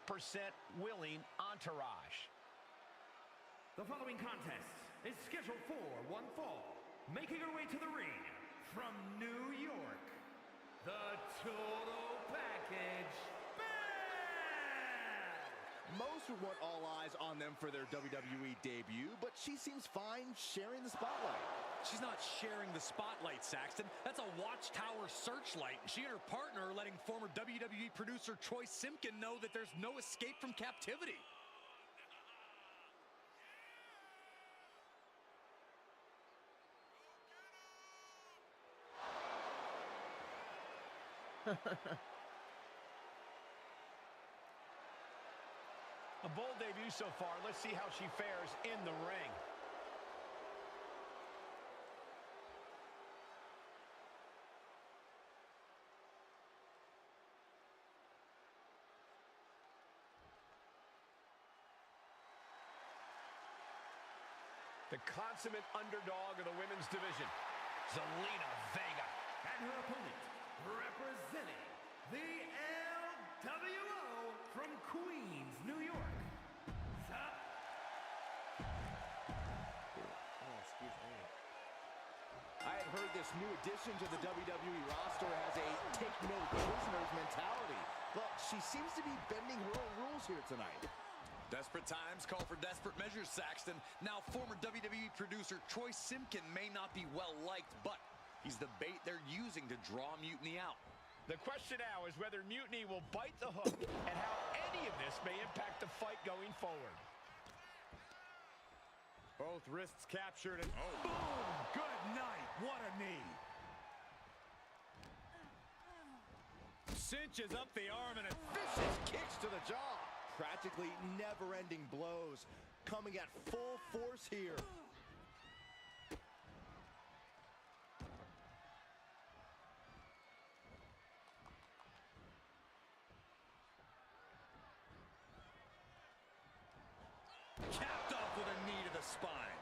willing entourage. The following contest is scheduled for one fall. Making her way to the ring from New York, the Total Package Band! Most would want all eyes on them for their WWE debut, but she seems fine sharing the spotlight. She's not sharing the spotlight, Saxton. That's a Watchtower searchlight. She and her partner are letting former WWE producer Troy Simpkin know that there's no escape from captivity. A bold debut so far. Let's see how she fares in the ring. the consummate underdog of the women's division, Zelina Vega. And her opponent, representing the LWO from Queens, New York. Excuse me. I had heard this new addition to the WWE roster has a take no prisoners mentality, but she seems to be bending her own rules here tonight. Desperate times call for desperate measures, Saxton. Now, former WWE producer Troy Simpkin may not be well-liked, but he's the bait they're using to draw Mutiny out. The question now is whether Mutiny will bite the hook and how any of this may impact the fight going forward. Both wrists captured and boom! Good night. What a knee. Cinches up the arm and vicious kicks to the jaw. Practically never-ending blows coming at full force here. Capped off with a knee to the spine.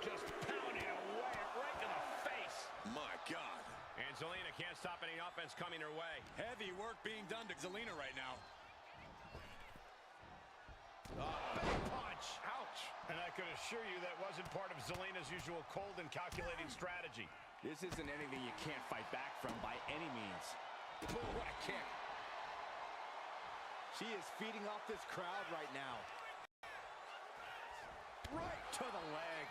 Just pounding away right to the face. My God. And Zelina can't stop any offense coming her way. Heavy work being done to Zelina right now. Big punch. Ouch. And I could assure you that wasn't part of Zelina's usual cold and calculating strategy. This isn't anything you can't fight back from by any means. Boom, what a kick. She is feeding off this crowd right now. Right to the leg.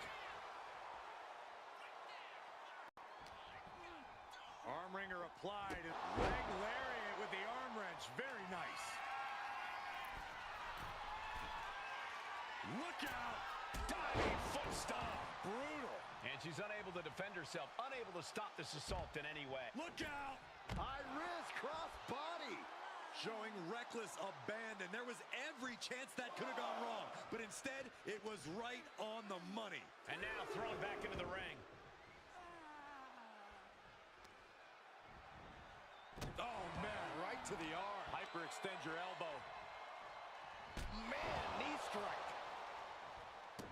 Arm wringer applied. Leg lariat with the arm wrench. Very nice. Look out. Diving foot stomp. Brutal. And she's unable to defend herself, unable to stop this assault in any way. Look out. High risk cross body. Showing reckless abandon. There was every chance that could have gone wrong, but instead, it was right on the money. And now thrown back into the ring. Oh, man, right to the arm. Hyperextend your elbow. Man, knee strike.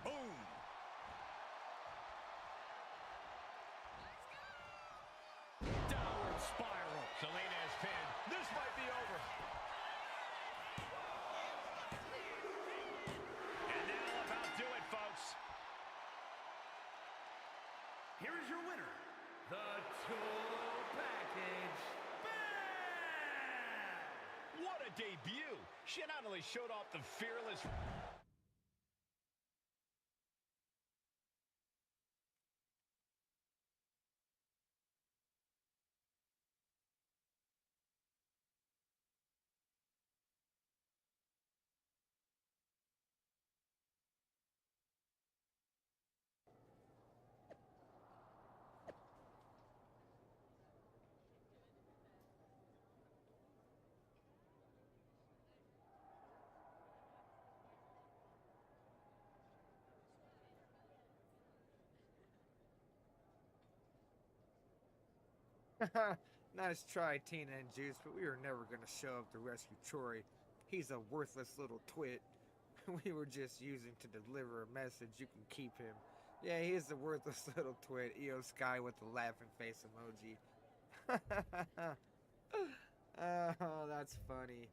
Boom. Downward spiral. Zelina is pinned. This might be over. And that'll about do it, folks. Here is your winner, the Total Package. What a debut. She not only showed off the fearless... Nice try, Tina and Juice, but we were never going to show up to rescue Troy. He's a worthless little twit. We were just using to deliver a message. You can keep him. Yeah, he is a worthless little twit. EO Sky with the laughing face emoji. Oh, that's funny.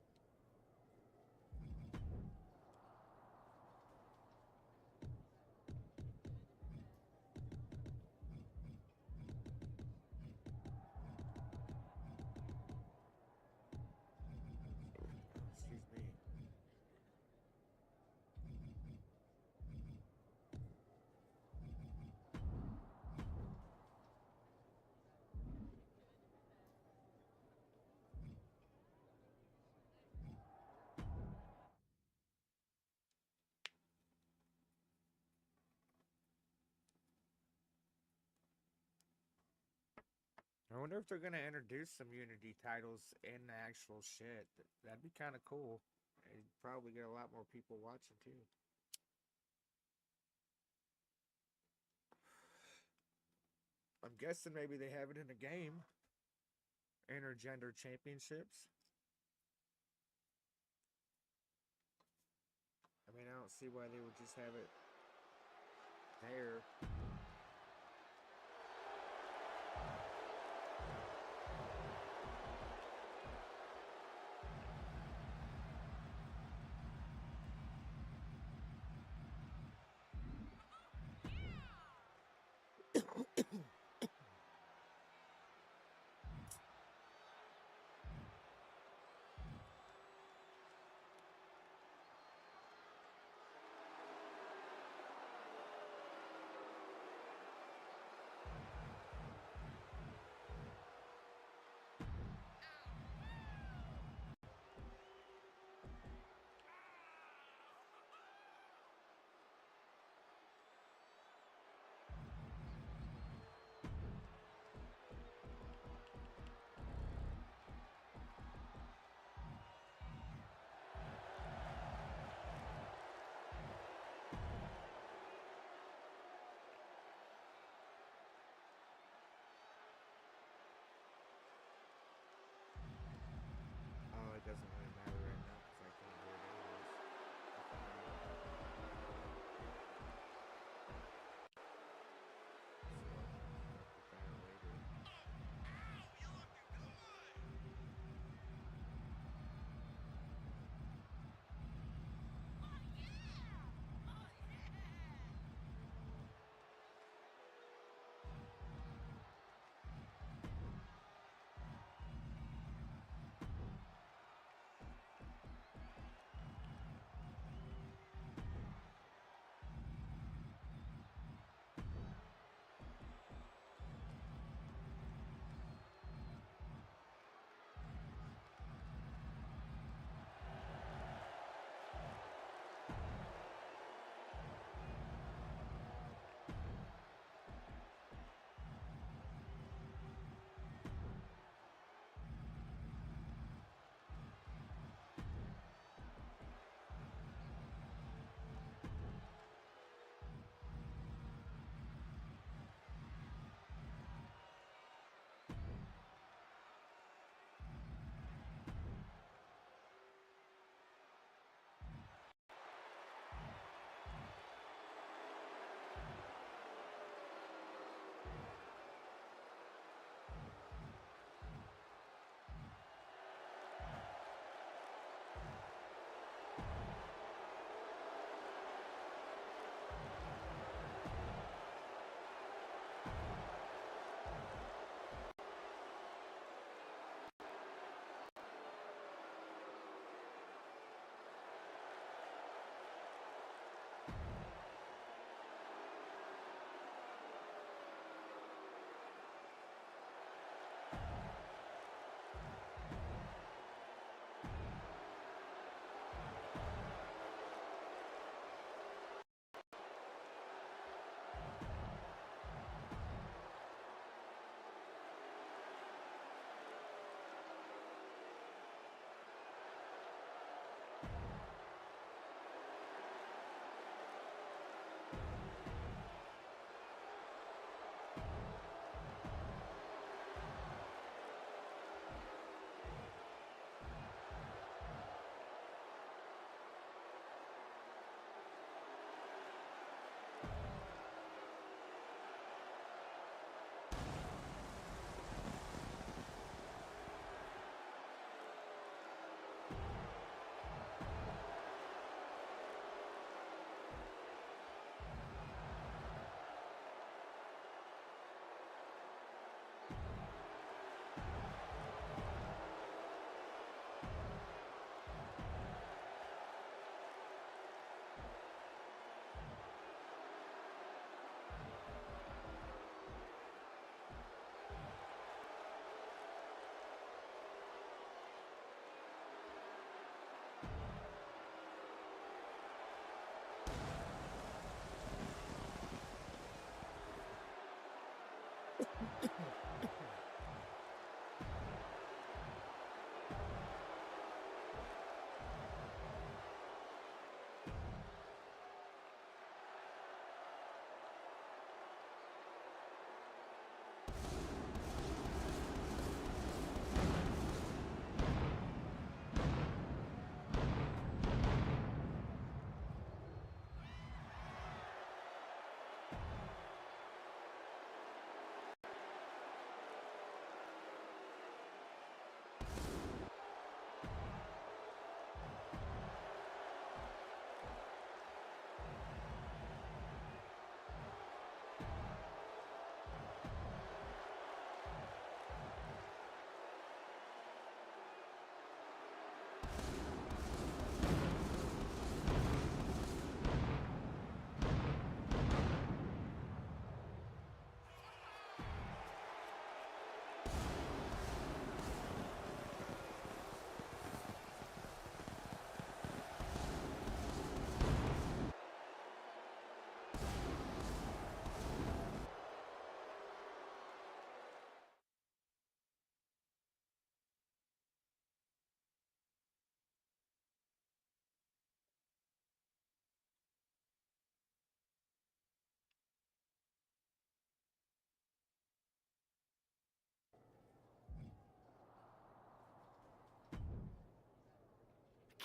Excuse me. I wonder if they're gonna introduce some Unity titles in the actual shit. That'd be kind of cool. It'd probably get a lot more people watching too. I'm guessing maybe they have it in a game. Intergender championships. mean, I don't see why they would just have it there.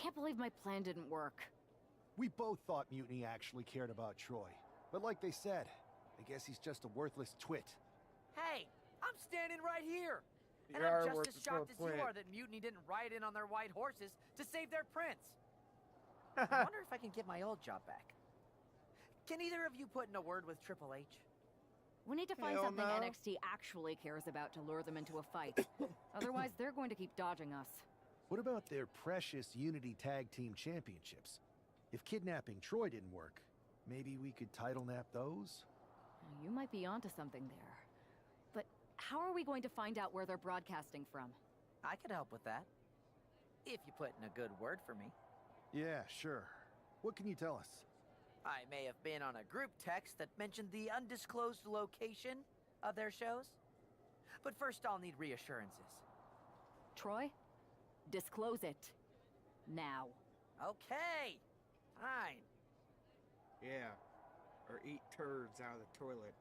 can't believe my plan didn't work. We both thought Mutiny actually cared about Troy. But like they said, I guess he's just a worthless twit. Hey, I'm standing right here. And You are I'm worth just as the shocked as you twit. are that Mutiny didn't ride in on their white horses to save their prince. I wonder if I can get my old job back. Can either of you put in a word with Triple H? We need to find Hell something no. NXT actually cares about to lure them into a fight. Otherwise, they're going to keep dodging us. What about their precious Unity Tag Team Championships? If kidnapping Troy didn't work, maybe we could title nap those? You might be onto something there. But how are we going to find out where they're broadcasting from? I could help with that. If you put in a good word for me. Yeah, sure. What can you tell us? I may have been on a group text that mentioned the undisclosed location of their shows. But first I'll need reassurances. Troy? Disclose it. Now. Okay. Fine. Yeah. Or eat turds out of the toilet.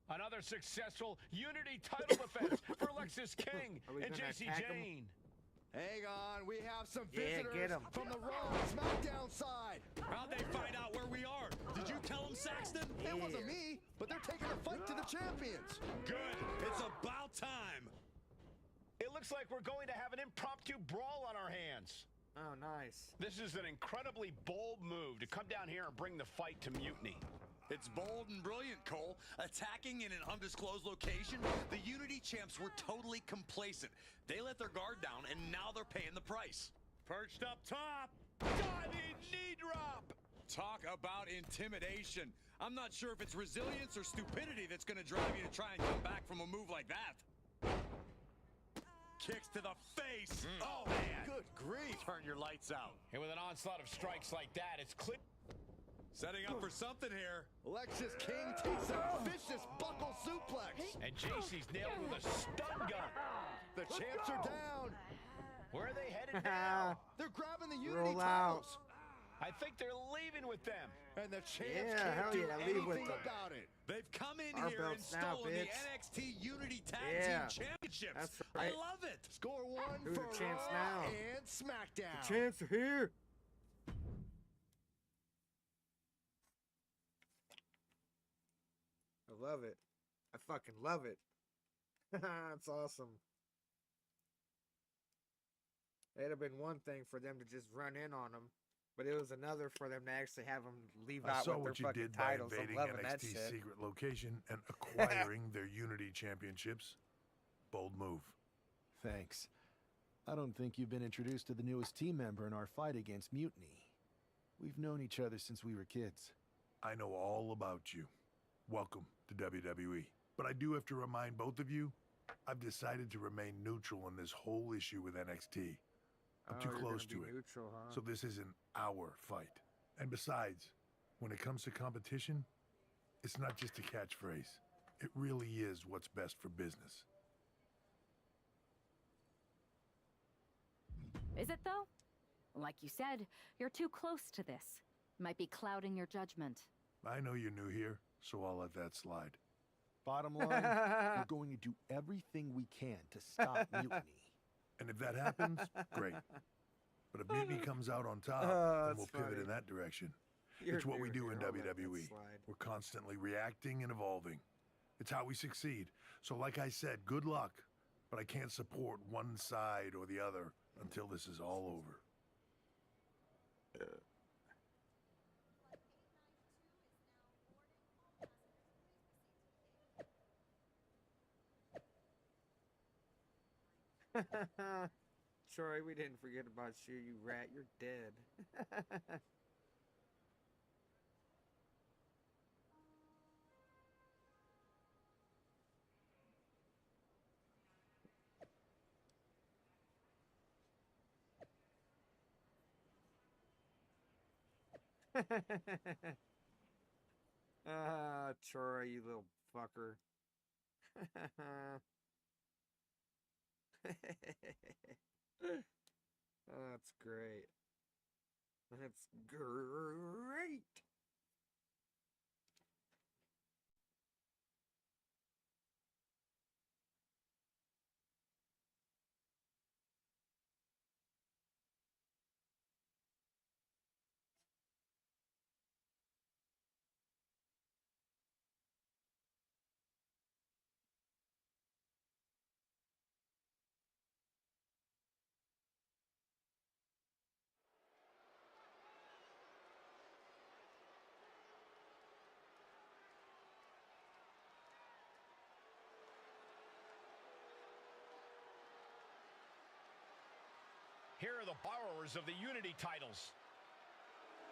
Another successful Unity title defense for Lexis King Are we and gonna JC attack him? Jane. Hang on, we have some Yeah, visitors get 'em. from the Raw and SmackDown side. How'd they find out where we are? Did you tell them, Saxton? It wasn't me, but they're taking a fight to the champions. Good. It's about time. It looks like we're going to have an impromptu brawl on our hands. Oh, nice. This is an incredibly bold move to come down here and bring the fight to Mutiny. It's bold and brilliant, Cole. Attacking in an undisclosed location, the Unity champs were totally complacent. They let their guard down, and now they're paying the price. Perched up top. Diving knee drop. Talk about intimidation. I'm not sure if it's resilience or stupidity that's going to drive you to try and come back from a move like that. Kicks to the face. Oh, man. Good grief. Turn your lights out. And with an onslaught of strikes like that, it's clear. Setting up for something here. Lexis King takes a vicious buckle suplex. And JC's nailed with a stun gun. The champs are down. Where are they headed now? They're grabbing the Unity Roll out. titles. I think they're leaving with them. And the champs Yeah, hell can't do yeah, leave with anything them. about it. They've come in Our here and belts now, stolen the bitch. NXT Unity Tag Yeah, Team Championships. that's right. I love it. Score one Who for the champs Raw now? and SmackDown. The champs are here. I love it. I fucking love it. That's awesome. It'd have been one thing for them to just run in on them, but it was another for them to actually have them leave I out saw with their what you fucking did by titles. I'm invading loving that NXT's shit. secret location and acquiring their Unity championships. Bold move. Thanks. I don't think you've been introduced to the newest team member in our fight against Mutiny. We've known each other since we were kids. I know all about you. Welcome to WWE. But I do have to remind both of you, I've decided to remain neutral in this whole issue with NXT. I'm too Oh, you're close gonna to be it. neutral, huh? So this isn't our fight. And besides, when it comes to competition, it's not just a catchphrase. It really is what's best for business. Is it, though? Like you said, you're too close to this. Might be clouding your judgment. I know you're new here, so I'll let that slide. Bottom line, we're going to do everything we can to stop mutiny. And if that happens, great. But if mutiny comes out on top, then we'll pivot in that direction. It's what we do in WWE. We're constantly reacting and evolving. It's how we succeed. So like I said, good luck. But I can't support one side or the other until this is all over. Troy, we didn't forget about you, you rat. You're dead. Ah, Troy, you little fucker. That's great. That's great. Here are the borrowers of the Unity titles.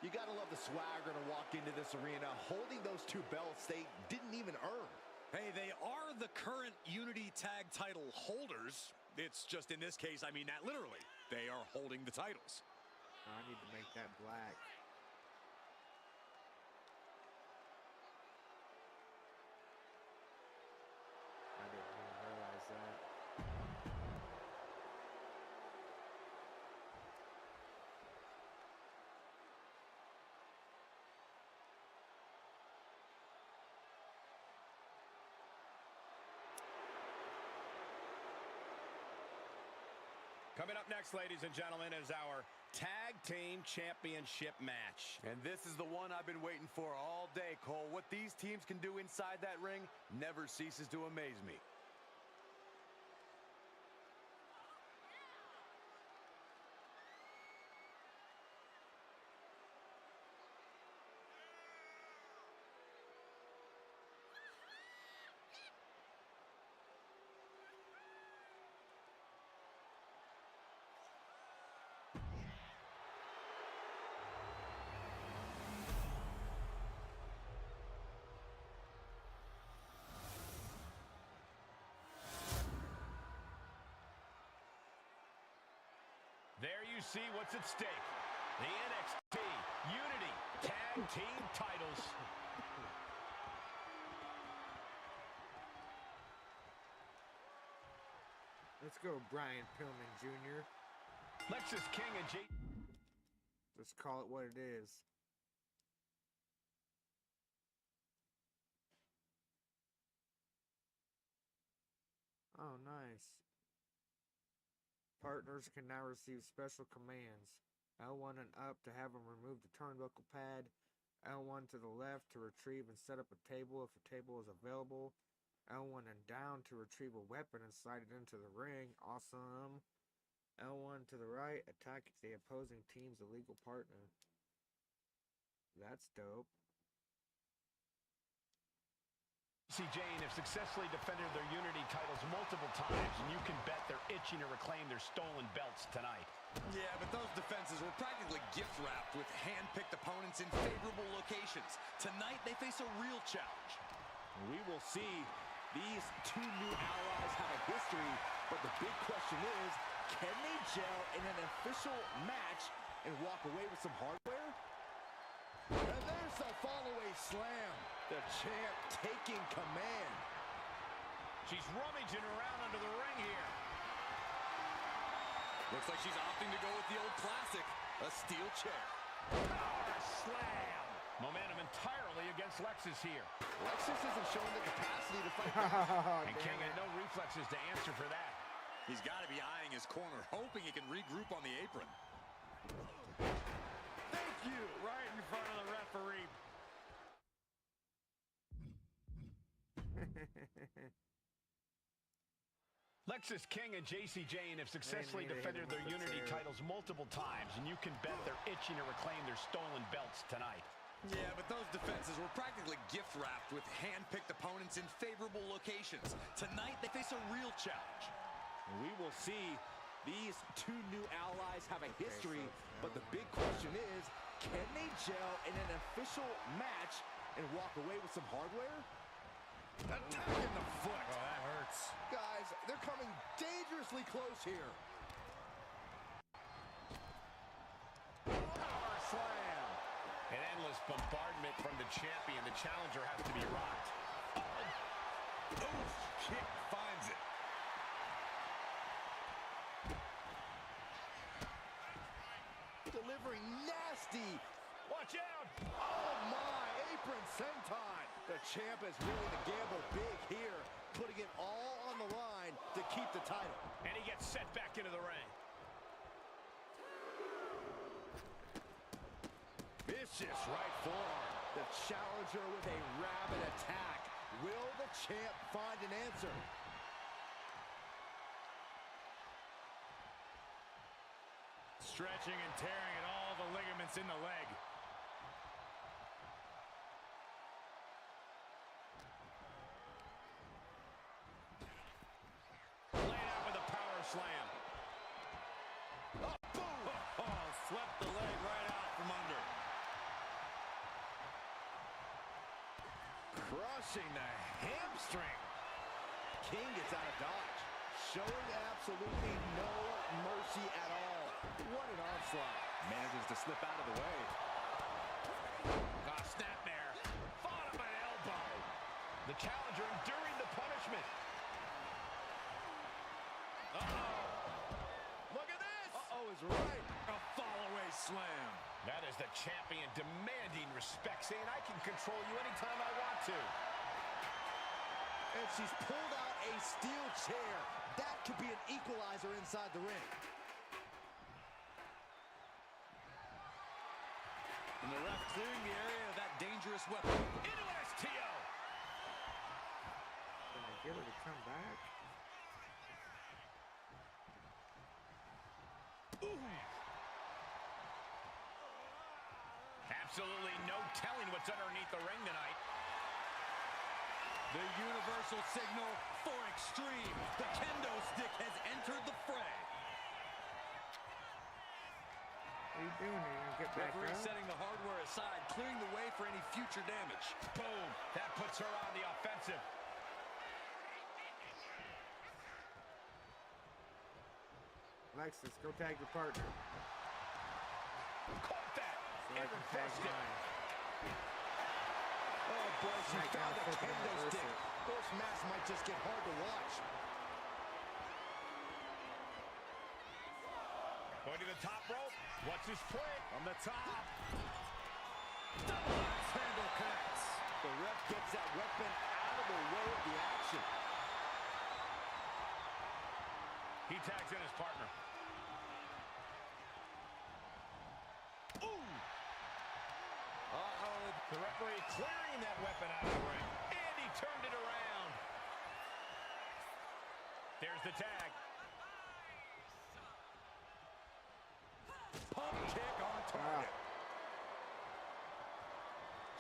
You gotta love the swagger to walk into this arena holding those two belts they didn't even earn. Hey, they are the current Unity Tag title holders. It's just in this case, I mean that literally. They are holding the titles. I need to make that black. I didn't even realize that. Coming up next, ladies and gentlemen, is our Tag Team Championship match. And this is the one I've been waiting for all day, Cole. What these teams can do inside that ring never ceases to amaze me. There you see what's at stake. The NXT Unity Tag Team titles. Let's go, Brian Pillman Jr. Lexus King and J. Let's call it what it is. Oh, nice. Partners can now receive special commands. L1 and up to have them remove the turnbuckle pad. L1 to the left to retrieve and set up a table if a table is available. L1 and down to retrieve a weapon and slide it into the ring. Awesome. L1 to the right, attack the opposing team's illegal partner. That's dope. Jane have successfully defended their Unity titles multiple times, and you can bet they're itching to reclaim their stolen belts tonight. Yeah, but those defenses were practically gift-wrapped with hand-picked opponents in favorable locations. Tonight, they face a real challenge. We will see. These two new allies have a history, but the big question is, can they gel in an official match and walk away with some hardware? And there's the follow-away slam. The champ taking command. She's rummaging around under the ring here. Looks like she's opting to go with the old classic, a steel chair. Power slam. Momentum entirely against Lexus here. Lexus isn't showing the capacity to fight back. And King had no reflexes to answer for that. He's got to be eyeing his corner, hoping he can regroup on the apron. Thank you, right in front of the referee. Lexus King and JC Jane have successfully defended their Unity titles multiple times, and you can bet they're itching to reclaim their stolen belts tonight. Yeah, but those defenses were practically gift-wrapped with hand-picked opponents in favorable locations. Tonight, they face a real challenge. We will see. These two new allies have a history, but the big question is, can they gel in an official match and walk away with some hardware? Attack in the foot. Oh, that hurts. Guys, they're coming dangerously close here. Power slam. An endless bombardment from the champion. The challenger has to be rocked. Oof, kick finds it. Delivering nasty. Watch out. Oh my, apron senton. The champ is willing to gamble big here, putting it all on the line to keep the title. And he gets set back into the ring. Vicious right forearm. The challenger with a rabid attack. Will the champ find an answer? Stretching and tearing at all the ligaments in the leg. Laid out with a power slam. Oh, boom! Oh, swept the leg right out from under. Crushing the hamstring. King gets out of dodge, showing absolutely no mercy at all. What an onslaught. Manages to slip out of the way. Ah, snapmare. Fought him an elbow. The challenger enduring the punishment. Uh-oh. Look at this. Uh-oh is right. A fall-away slam. That is the champion demanding respect, saying I can control you anytime I want to. And she's pulled out a steel chair. That could be an equalizer inside the ring. And the ref clearing the area of that dangerous weapon. Into an STO. Can I get her to come back? Absolutely no telling what's underneath the ring tonight. The universal signal for extreme. The kendo stick has entered the fray. What are you doing here? Get back Referee up? setting the hardware aside, clearing the way for any future damage. Boom. That puts her on the offensive. Lexus, go tag your partner. Caught that. So I And can tag reversed it. mine. Oh boy, she Might found now a flip and kendo reverse stick. it. This match might just get hard to watch. Going to the top rope. What's his play? On the top. Double axe handle connects. The ref gets that weapon out of the way of the action. He tags in his partner. Ooh! Uh-oh. The referee clearing that weapon out of the ring. And he turned it around. There's the tag. Pump kick on target.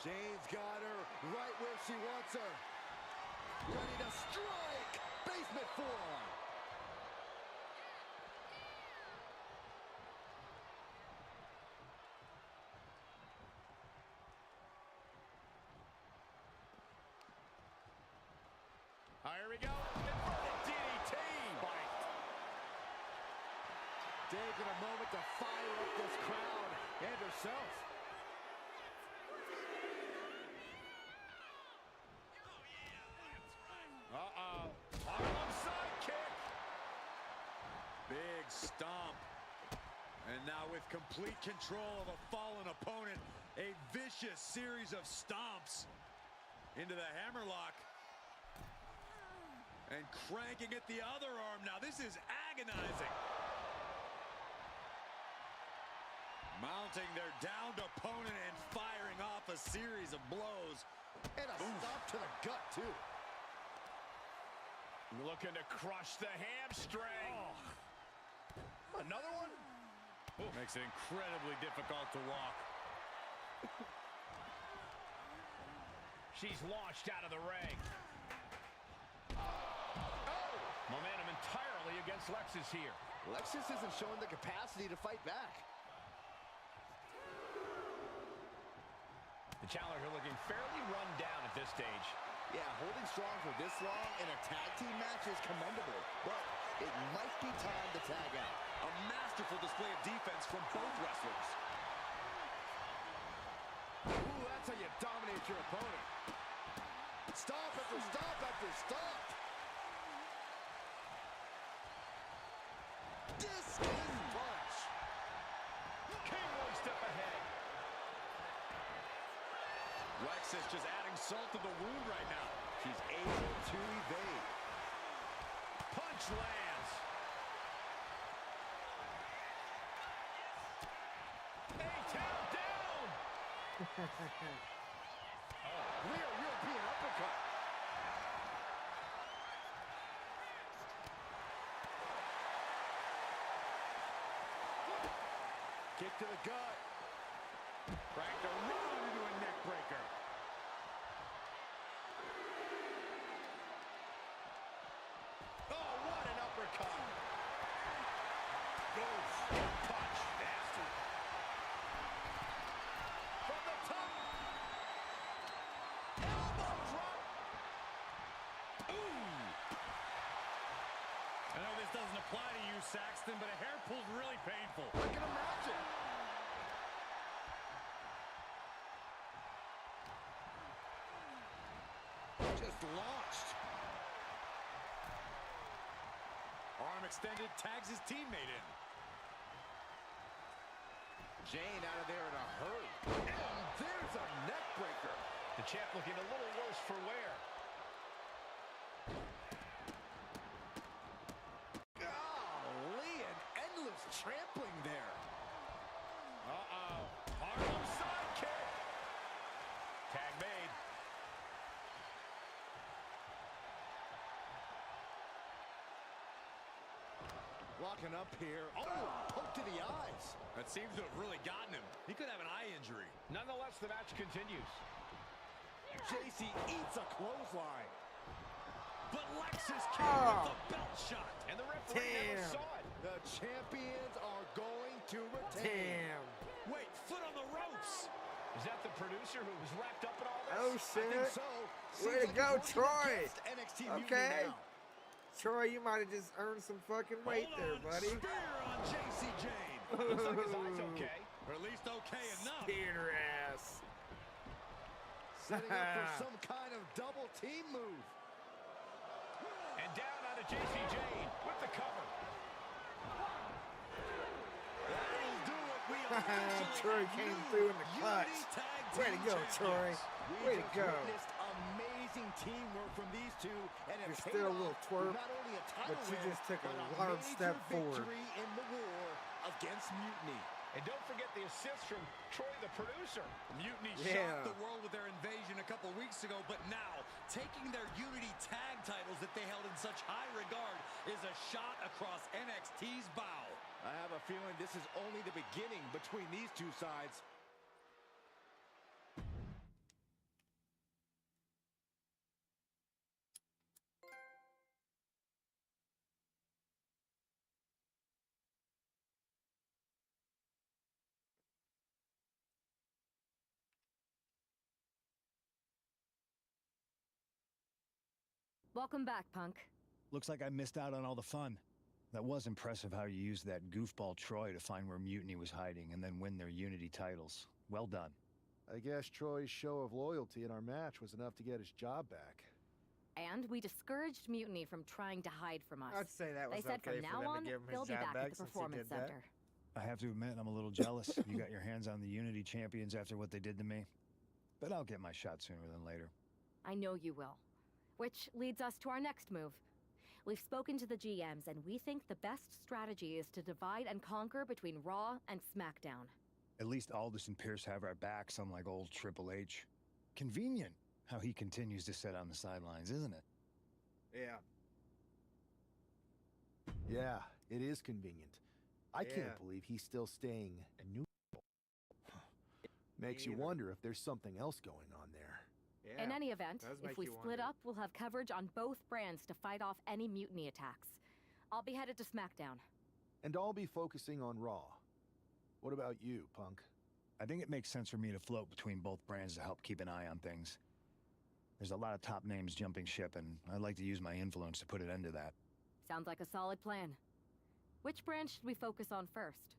Jane's got her right where she wants her. Ready to strike. Basement forearm. Here we go. Inverted DDT. Bite. Taking a moment to fire up this crowd and herself. Uh-oh. Harlem side kick. Big stomp. And now with complete control of a fallen opponent, a vicious series of stomps into the hammerlock. And cranking at the other arm. Now this is agonizing. Mounting their downed opponent and firing off a series of blows. And a stomp to the gut, too. Looking to crush the hamstring. Oh. Another one? Ooh. Makes it incredibly difficult to walk. She's launched out of the ring. Oh! Momentum entirely against Lexis here. Lexis isn't showing the capacity to fight back. The challenger looking fairly run down at this stage. Yeah, holding strong for this long in a tag team match is commendable, but it might be time to tag out. A masterful display of defense from both wrestlers. Ooh, that's how you dominate your opponent. Stomp after stomp after stomp. Discus punch. King one step ahead. Lexis just adding salt to the wound right now. She's able to evade. Punch lands. A-tap down. Rear European uppercut. Kick to the gut. Cranked around into a neck breaker. Oh, what an uppercut. Goes. Punch. Nasty. From the top. Elbow drop. Ooh. I know this doesn't apply to you, Saxton, but a hair pull's really painful. I can imagine. Just launched. Arm extended, tags his teammate in. Jane out of there in a hurry. And there's a neck breaker. The champ looking a little worse for wear. Golly, an endless trampling there. Uh-oh. Harlem sidekick. Tag made. Locking up here. Oh, poke to the eyes. That seems to have really gotten him. He could have an eye injury. Nonetheless, the match continues. JC eats a clothesline. But Lexis came with the belt shot. And the referee never saw it. The champions are going to retain. Damn. Wait, foot on the ropes. Is that the producer who was wrapped up in all this? Oh, I think shit. so. Way to Seems like go, he's working Troy. against NXT Mutiny Okay. now. Troy, you might have just earned some fucking weight Hold there, on. buddy. Spear on JC Jane. Looks like his eye's okay. Or at least okay enough. Speared her ass. Setting up for some kind of double team move. And down on to JC Jane with the cover. That'll do it. We officially Troy have came new through in the clutch. Unity Tag Way to Team go, champions. Troy. We Way to just go. witnessed amazing teamwork from these two, and it You're paid still a off little with twerp, not only a title but you win, just took a but large major step forward. victory in the war against Mutiny. And don't forget the assist from Troy, the producer. Mutiny Yeah. shocked the world with their invasion a couple weeks ago, but now taking their Unity tag titles that they held in such high regard is a shot across NXT's bow. I have a feeling this is only the beginning between these two sides. Welcome back, Punk. Looks like I missed out on all the fun. That was impressive how you used that goofball Troy to find where Mutiny was hiding and then win their Unity titles. Well done. I guess Troy's show of loyalty in our match was enough to get his job back. And we discouraged Mutiny from trying to hide from us. I'd say that was They said okay from for now them on, to give him his they'll be job back back at the since he Performance did that. Center. I have to admit, I'm a little jealous. You got your hands on the Unity champions after what they did to me. But I'll get my shot sooner than later. I know you will. Which leads us to our next move. We've spoken to the GMs, and we think the best strategy is to divide and conquer between Raw and SmackDown. At least Aldous and Pierce have our backs, unlike old Triple H. Convenient how he continues to sit on the sidelines, isn't it? Yeah. Yeah, it is convenient. I Yeah. can't believe he's still staying neutral. Makes you either. wonder if there's something else going on there. Yeah. In any event, does if make we you split wonder. up, we'll have coverage on both brands to fight off any mutiny attacks. I'll be headed to SmackDown. And I'll be focusing on Raw. What about you, Punk? I think it makes sense for me to float between both brands to help keep an eye on things. There's a lot of top names jumping ship, and I'd like to use my influence to put an end to that. Sounds like a solid plan. Which brand should we focus on first?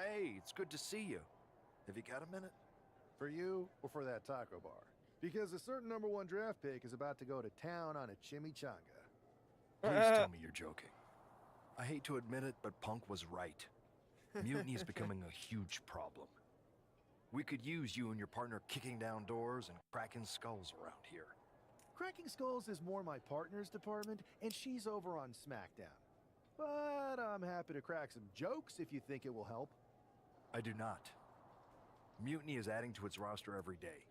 Hey, it's good to see you. Have you got a minute? For you or for that taco bar? Because a certain #1 draft pick is about to go to town on a chimichanga. Please tell me you're joking. I hate to admit it, but Punk was right. Mutiny is becoming a huge problem. We could use you and your partner kicking down doors and cracking skulls around here. Cracking skulls is more my partner's department, and she's over on SmackDown. But I'm happy to crack some jokes if you think it will help. I do not. Mutiny is adding to its roster every day.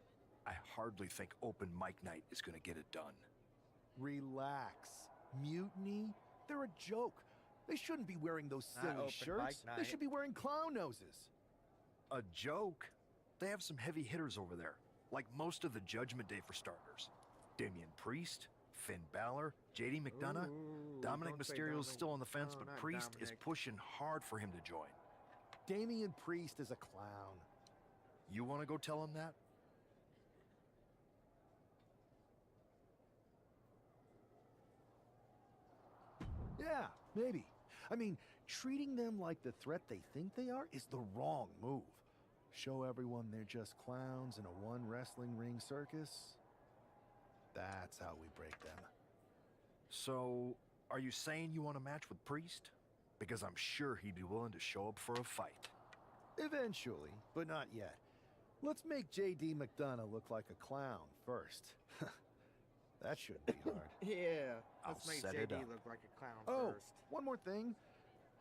I hardly think open mic night is going to get it done. Relax. Mutiny? They're a joke. They shouldn't be wearing those silly shirts. They should be wearing clown noses. A joke? They have some heavy hitters over there, like most of the Judgment Day for starters. Damian Priest, Finn Balor, JD McDonough. Dominic Mysterio's still on the fence, but Priest is pushing hard for him to join. Damian Priest is a clown. You want to go tell him that? Yeah, maybe. I mean, treating them like the threat they think they are is the wrong move. Show everyone they're just clowns in a one wrestling ring circus. That's how we break them. So, are you saying you want a match with Priest? Because I'm sure he'd be willing to show up for a fight. Eventually, but not yet. Let's make JD McDonough look like a clown first. That shouldn't be hard. Yeah, I'll let's make set it JD up. look like a clown Oh, first. one more thing.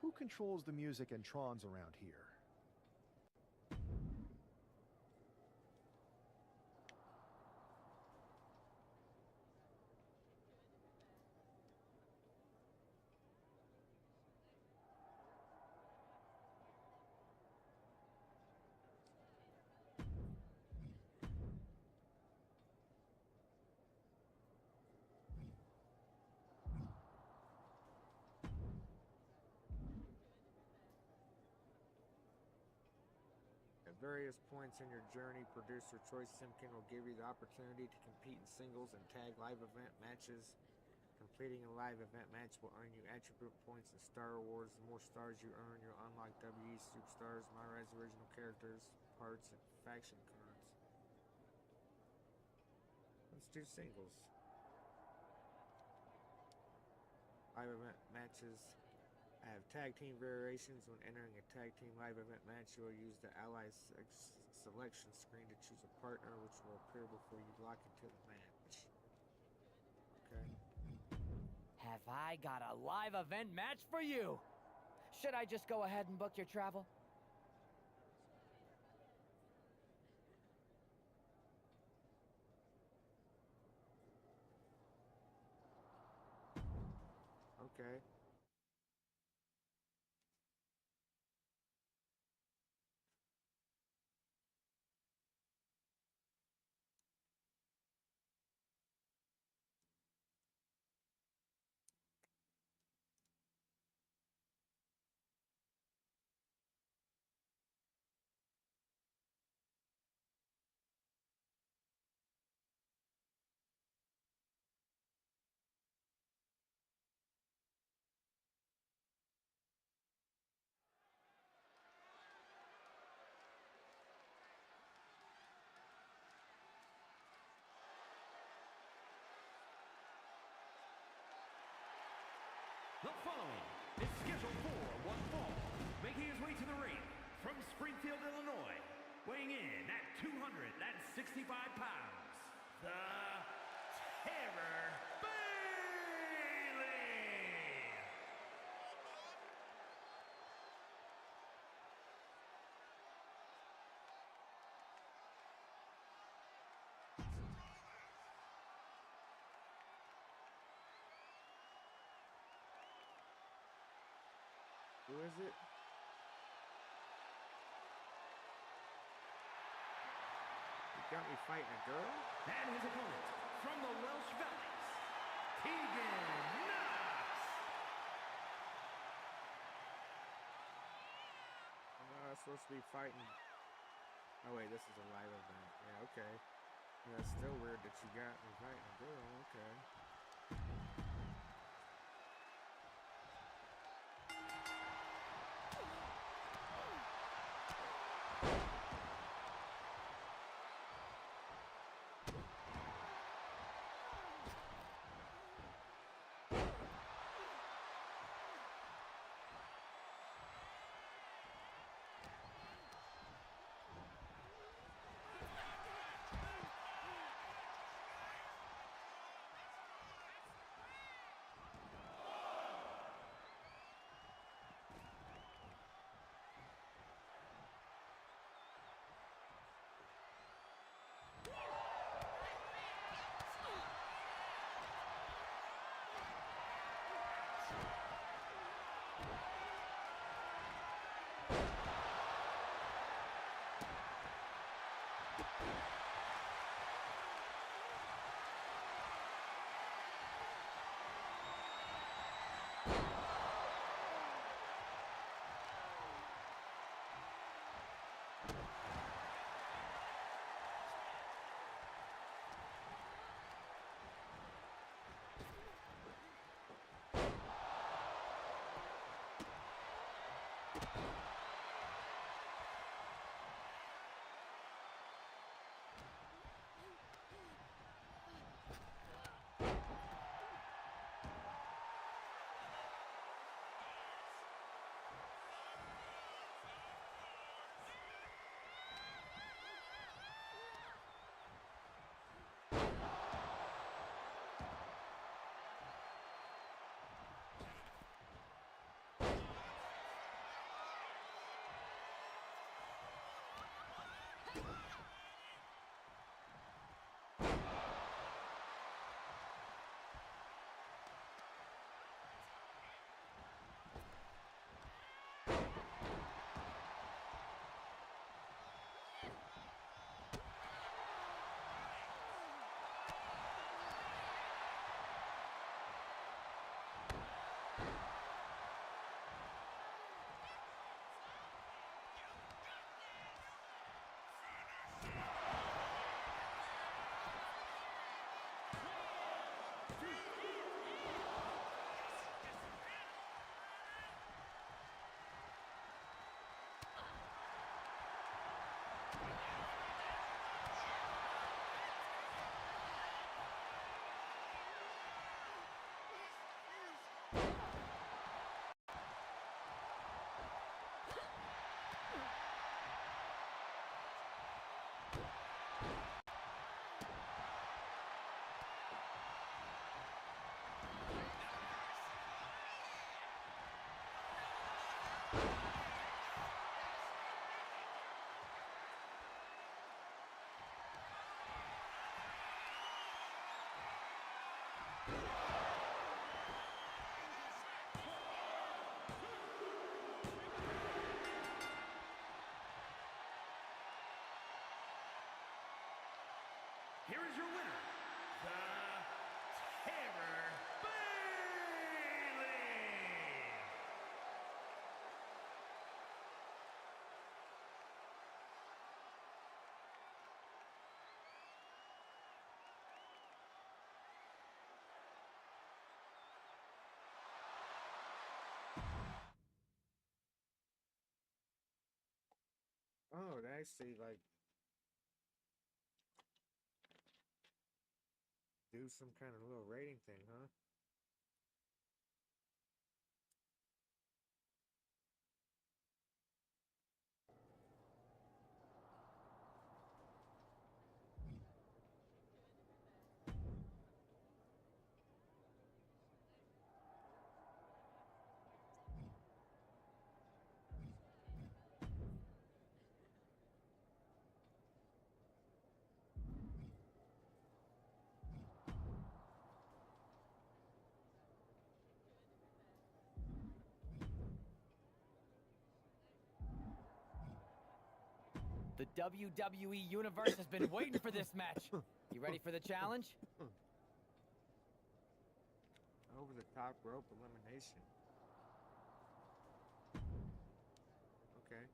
Who controls the music and Trons around here? At various points in your journey, producer Troy Simpkin will give you the opportunity to compete in singles and tag live event matches. Completing a live event match will earn you attribute points in Star Wars. The more stars you earn, you'll unlock WE Superstars, MyRide's original characters, parts, and faction cards. Let's do singles. Live event matches have tag team variations. When entering a tag team live event match, you will use the ally selection screen to choose a partner, which will appear before you lock into the match. Okay. Have I got a live event match for you? Should I just go ahead and book your travel? Okay. The following is scheduled for one fall, making his way to the ring from Springfield, Illinois, weighing in at 265 pounds, the Terror Bailey! Who is it? You got me fighting a girl? And his opponent from the Welsh Valleys, Tegan Knox! Supposed to be fighting. Oh wait, this is a live event. Yeah, okay. Yeah, it's still weird that you got me fighting a girl. Okay. Here is your winner, the Terror Bailey. Oh, they actually like do some kind of little rating thing, huh? The WWE Universe has been waiting for this match. You ready for the challenge? Over the top rope elimination. Okay.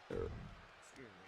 Excuse me.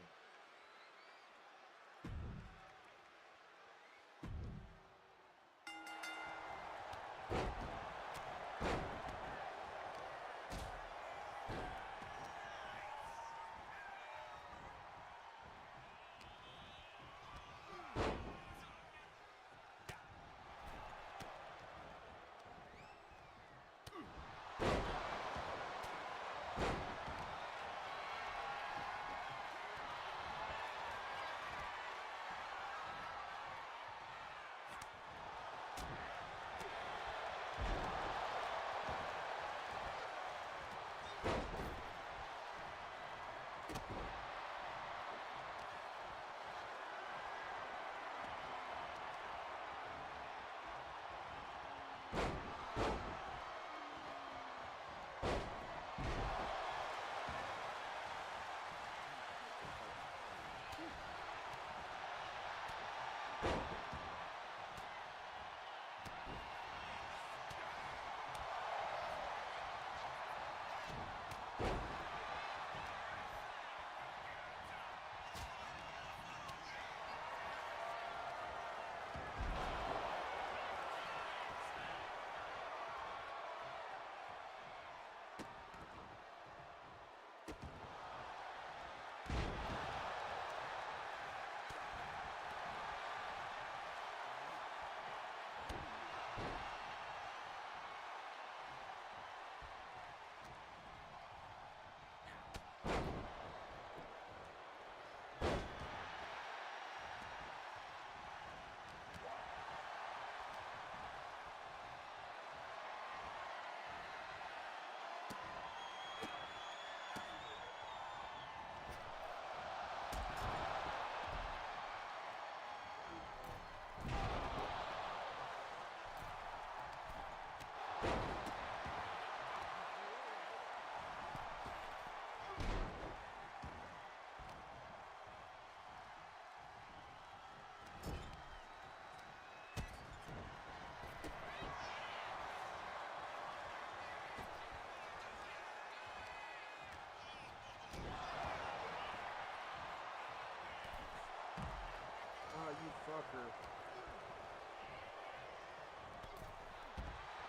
motherfucker.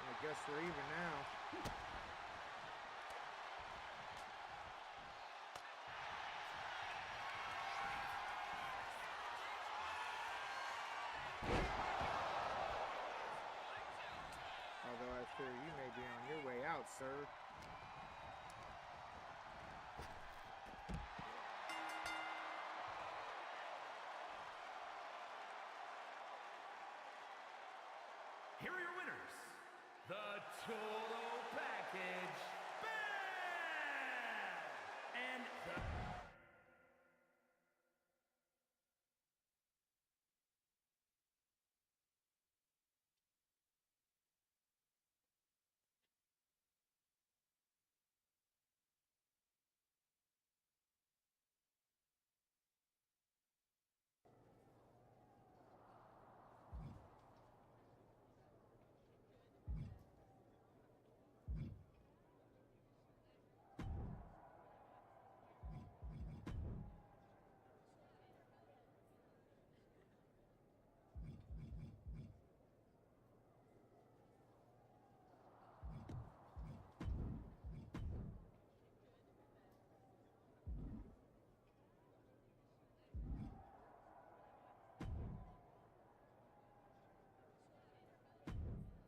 I guess we're even now. Although I fear you may be on your way out, sir. Here are your winners. The Total Package, Bam! And the...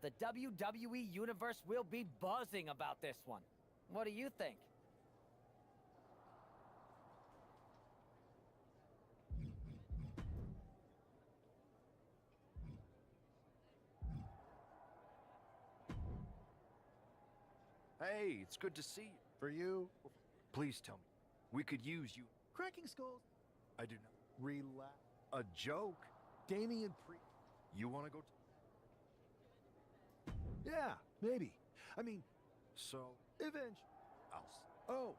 The WWE Universe will be buzzing about this one. What do you think? Hey, it's good to see you. For you, Please tell me. We could use you. cracking skulls. I do not. Relax. A joke? Damian You want to go? Yeah, maybe. I mean, So, eventually. I'll. Oh.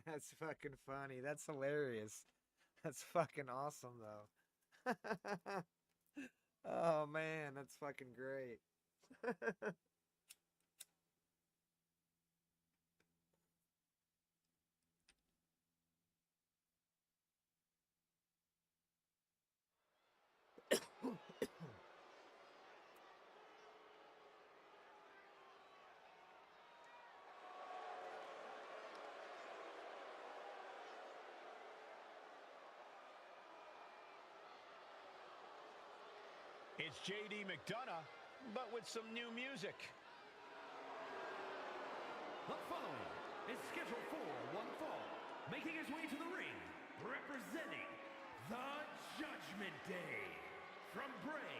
That's fucking funny. That's hilarious. That's fucking awesome, though. Oh, man, that's fucking great. It's J.D. McDonough, but with some new music. The following is scheduled for one fall, making his way to the ring, representing the Judgment Day, from Bray,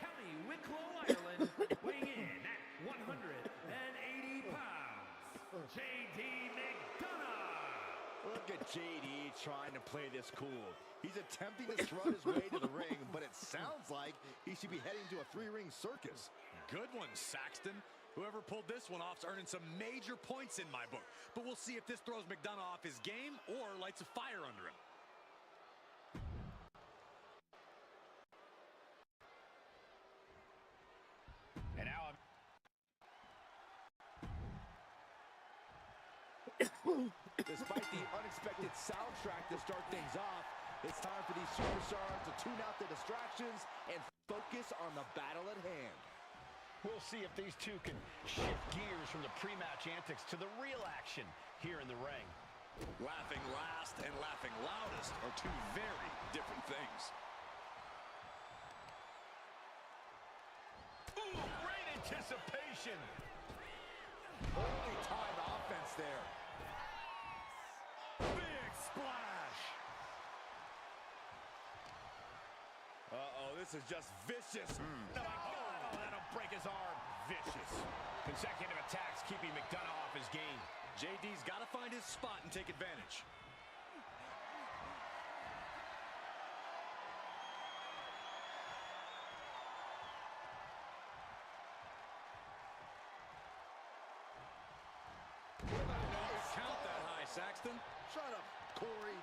County Wicklow, Ireland, weighing in at 180 pounds, J.D. McDonough. Look at JD trying to play this cool. He's attempting to strut his way to the ring, but it sounds like he should be heading to a three-ring circus. Good one, Saxton. Whoever pulled this one off's earning some major points in my book. But we'll see if this throws McDonough off his game or lights a fire under him. And now Despite the unexpected soundtrack to start things off, it's time for these superstars to tune out the distractions and focus on the battle at hand. we'll see if these two can shift gears from the pre-match antics to the real action here in the ring. Laughing last and laughing loudest are two very different things. Ooh, great anticipation. Only time offense there. Big splash. Uh-oh, this is just vicious. Oh, my God. Oh, that'll break his arm. Vicious. Consecutive attacks keeping McDonough off his game. JD's got to find his spot and take advantage. Count that high Saxton. Shut up, Corey.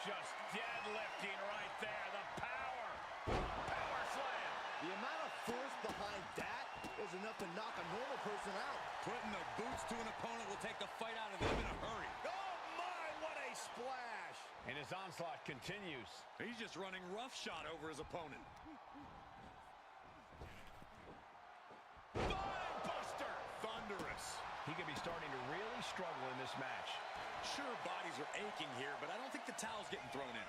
Just deadlifting right there. The power. Power slam. The amount of force behind that is enough to knock a normal person out. Putting the boots to an opponent will take the fight out of them in a hurry. Oh my, what a splash. And his onslaught continues. He's just running roughshod over his opponent. Buster. Thunderous. He could be starting to really struggle in this match. Sure, bodies are aching here, but I don't think the towel's getting thrown in.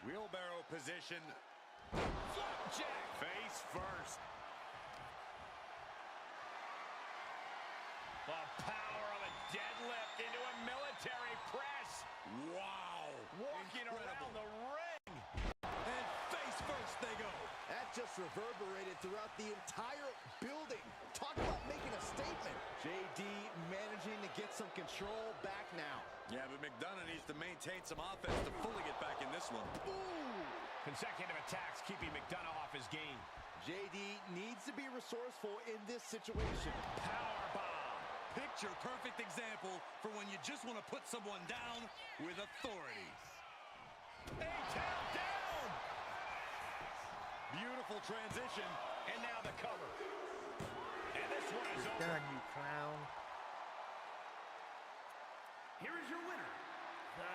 Wheelbarrow position. Flapjack. Face first. The power of a deadlift into a military press. Wow. Walking around the ring. And face first they go. That just reverberated throughout the entire building. Talk about making a statement. JD managing to get some control back now. Yeah, but McDonough needs to maintain some offense to fully get back in this one. Ooh. Consecutive attacks keeping McDonough off his game. JD needs to be resourceful in this situation. Powerbomb. Picture perfect example for when you just want to put someone down with authority. A-town down. Beautiful transition. And now the cover. And this one is over. Done, you clown. Here is your winner, the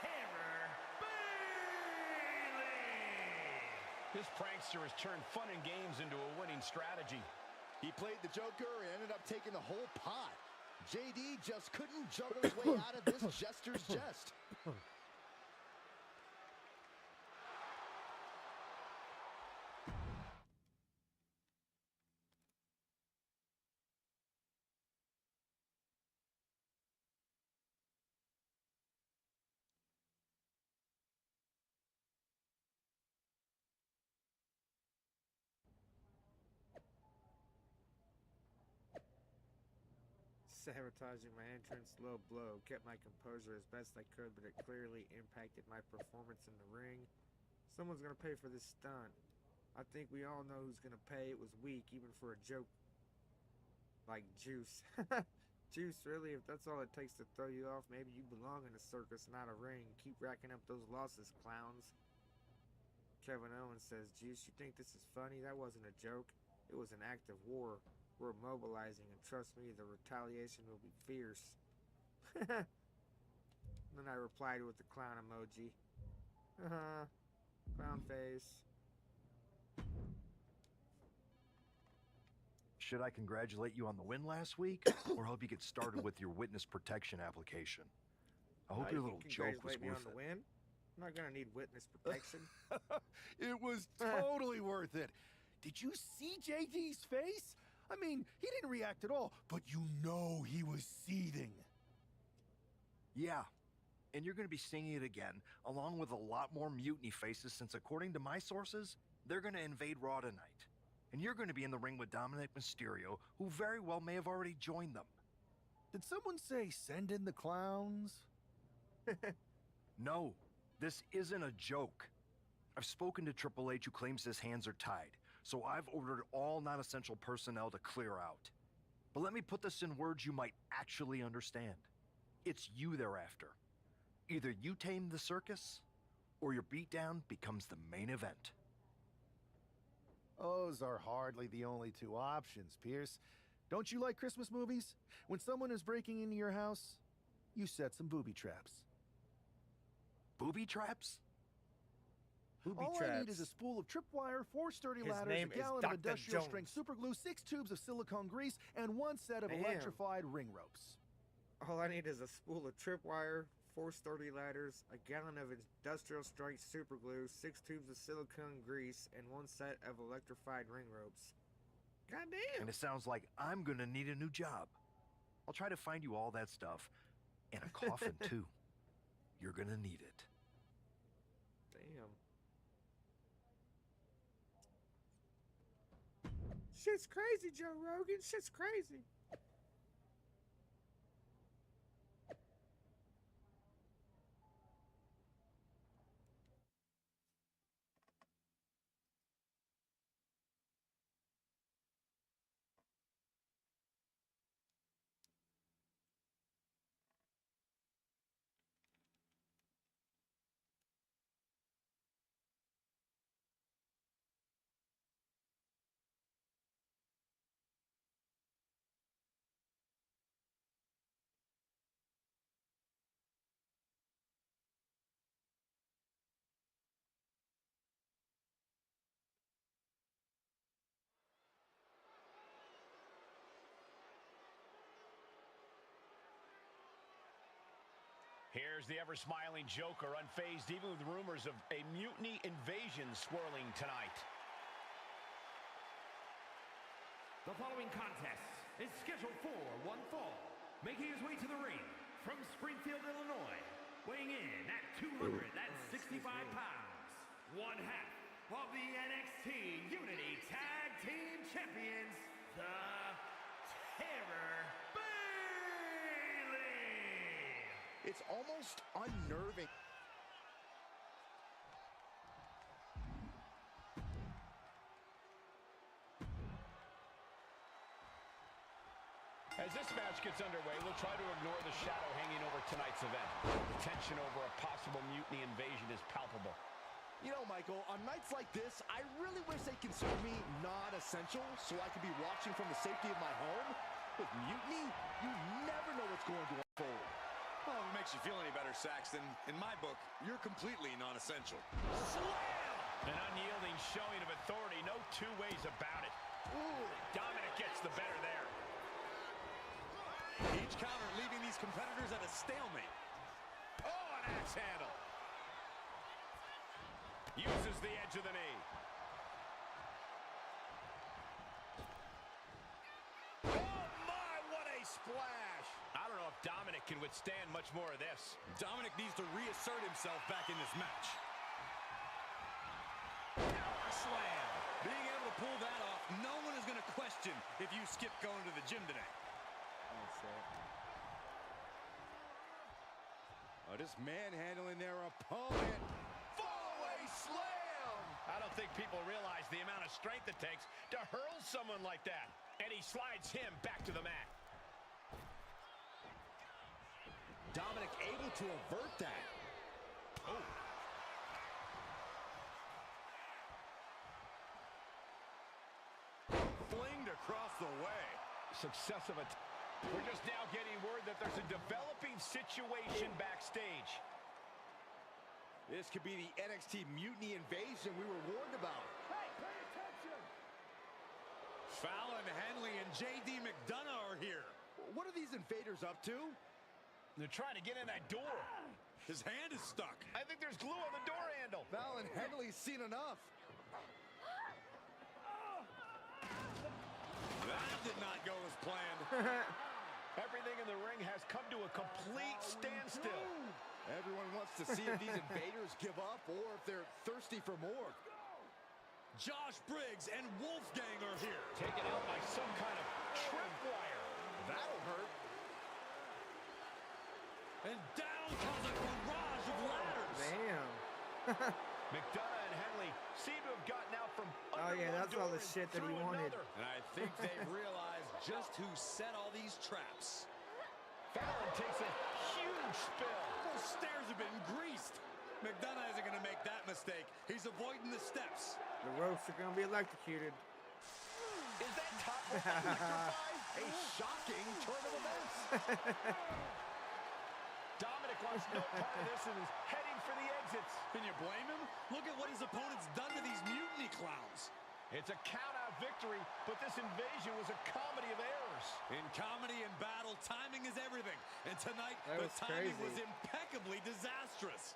Terror Bailey. This prankster has turned fun and games into a winning strategy. He played the Joker and ended up taking the whole pot. JD just couldn't juggle his way out of this jester's jest. Sabotaging my entrance, low blow. Kept my composure as best I could, but it clearly impacted my performance in the ring. Someone's gonna pay for this stunt. I think we all know who's gonna pay. It was weak, even for a joke like Juice. Juice, really? If that's all it takes to throw you off, maybe you belong in a circus, not a ring. Keep racking up those losses, clowns. Kevin Owens says, Juice, you think this is funny? That wasn't a joke. It was an act of war. We're mobilizing, and trust me, the retaliation will be fierce. Then I replied with the clown emoji. Clown face. Should I congratulate you on the win last week, or help you get started with your witness protection application? I hope your You little can joke was congratulate me worth on the it. win. I'm not gonna need witness protection. It was totally worth it. Did you see JD's face? I mean, he didn't react at all, but you know he was seething. Yeah, and you're going to be seeing it again, along with a lot more mutiny faces, since according to my sources, they're going to invade Raw tonight. And you're going to be in the ring with Dominic Mysterio, who very well may have already joined them. Did someone say send in the clowns? No, this isn't a joke. I've spoken to Triple H, who claims his hands are tied, so I've ordered all non-essential personnel to clear out. But let me put this in words you might actually understand. It's you they're after. Either you tame the circus, or your beatdown becomes the main event. Those are hardly the only two options, Pierce. Don't you like Christmas movies? When someone is breaking into your house, you set some booby traps. Booby traps? Booby All traps. I need is a spool of tripwire, 4 sturdy His ladders, name a is gallon of Dr. industrial Jones. strength superglue, 6 tubes of silicone grease, and 1 set of Damn. electrified ring ropes. All I need is a spool of tripwire, 4 sturdy ladders, a gallon of industrial strength super glue, 6 tubes of silicone grease, and 1 set of electrified ring ropes. Goddamn! And it sounds like I'm gonna need a new job. I'll try to find you all that stuff. And a coffin, too. You're gonna need it. Damn. Shit's crazy, Joe Rogan. Shit's crazy. Here's the ever-smiling Joker, unfazed even with rumors of a mutiny invasion swirling tonight. The following contest is scheduled for one fall. Making his way to the ring from Springfield, Illinois, weighing in at 265 pounds, one half of the NXT Unity Tag Team Champions, the Terror Bailey. It's almost unnerving. As this match gets underway, we'll try to ignore the shadow hanging over tonight's event. The tension over a possible mutiny invasion is palpable. You know, Michael, on nights like this, I really wish they considered me non-essential so I could be watching from the safety of my home. With mutiny, you never know what's going to unfold. Well, if it makes you feel any better, Saxton, in my book, you're completely non-essential. Slam! An unyielding showing of authority, no two ways about it. Ooh, Dominic gets the better there. Each counter leaving these competitors at a stalemate. Oh, an axe handle. Uses the edge of the knee. Oh my, what a splash! I don't know if Dominic can withstand much more of this. Dominic needs to reassert himself back in this match. Power slam! Being able to pull that off, no one is going to question if you skip going to the gym today. Oh, just manhandling their opponent. Fallaway slam! I don't think people realize the amount of strength it takes to hurl someone like that. And he slides him back to the mat. Dominic able to avert that. Oh. Flinged across the way. Successive attack. We're just now getting word that there's a developing situation backstage. This could be the NXT Mutiny Invasion we were warned about. Hey, pay attention! Fallon, Henley, and J.D. McDonough are here. What are these invaders up to? They're trying to get in that door. His hand is stuck. I think there's glue on the door handle. Fallon Henley's seen enough. That did not go as planned. Everything in the ring has come to a complete standstill. Everyone wants to see if these invaders give up or if they're thirsty for more. Josh Briggs and Wolfgang are here. Taken out by some kind of tripwire. That'll hurt. And down comes a barrage of ladders. Damn. McDonough and Henley seem to have gotten out from Oh under yeah, one that's all door the and shit that he through wanted. another. And I think they've realized just who set all these traps. Fallon takes a huge spill. Those stairs have been greased. McDonough isn't going to make that mistake. He's avoiding the steps. The ropes are gonna be electrocuted. Is that top rope electrified? A shocking turn of events. Dominic wants no part of this and is heading for the exits. Can you blame him? Look at what his opponent's done to these mutiny clowns. It's a count-out victory, but this invasion was a comedy of errors. In comedy and battle, timing is everything. And tonight, That the was timing crazy. was impeccably disastrous.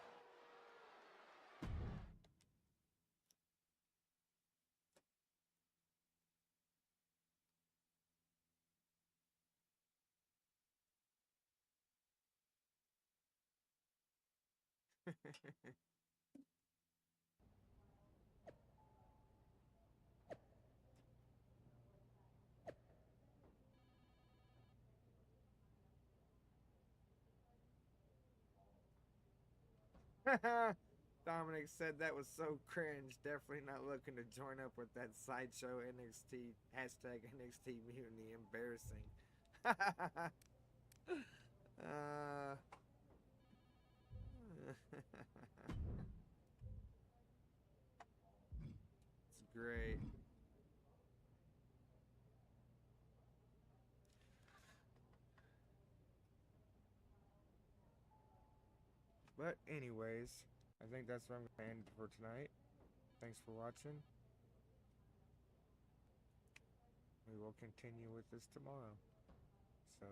Dominic said that was so cringe. Definitely not looking to join up with that sideshow NXT hashtag NXT Mutiny. Embarrassing. It's great. But anyways, I think that's where I'm going to end for tonight. Thanks for watching. We will continue with this tomorrow. So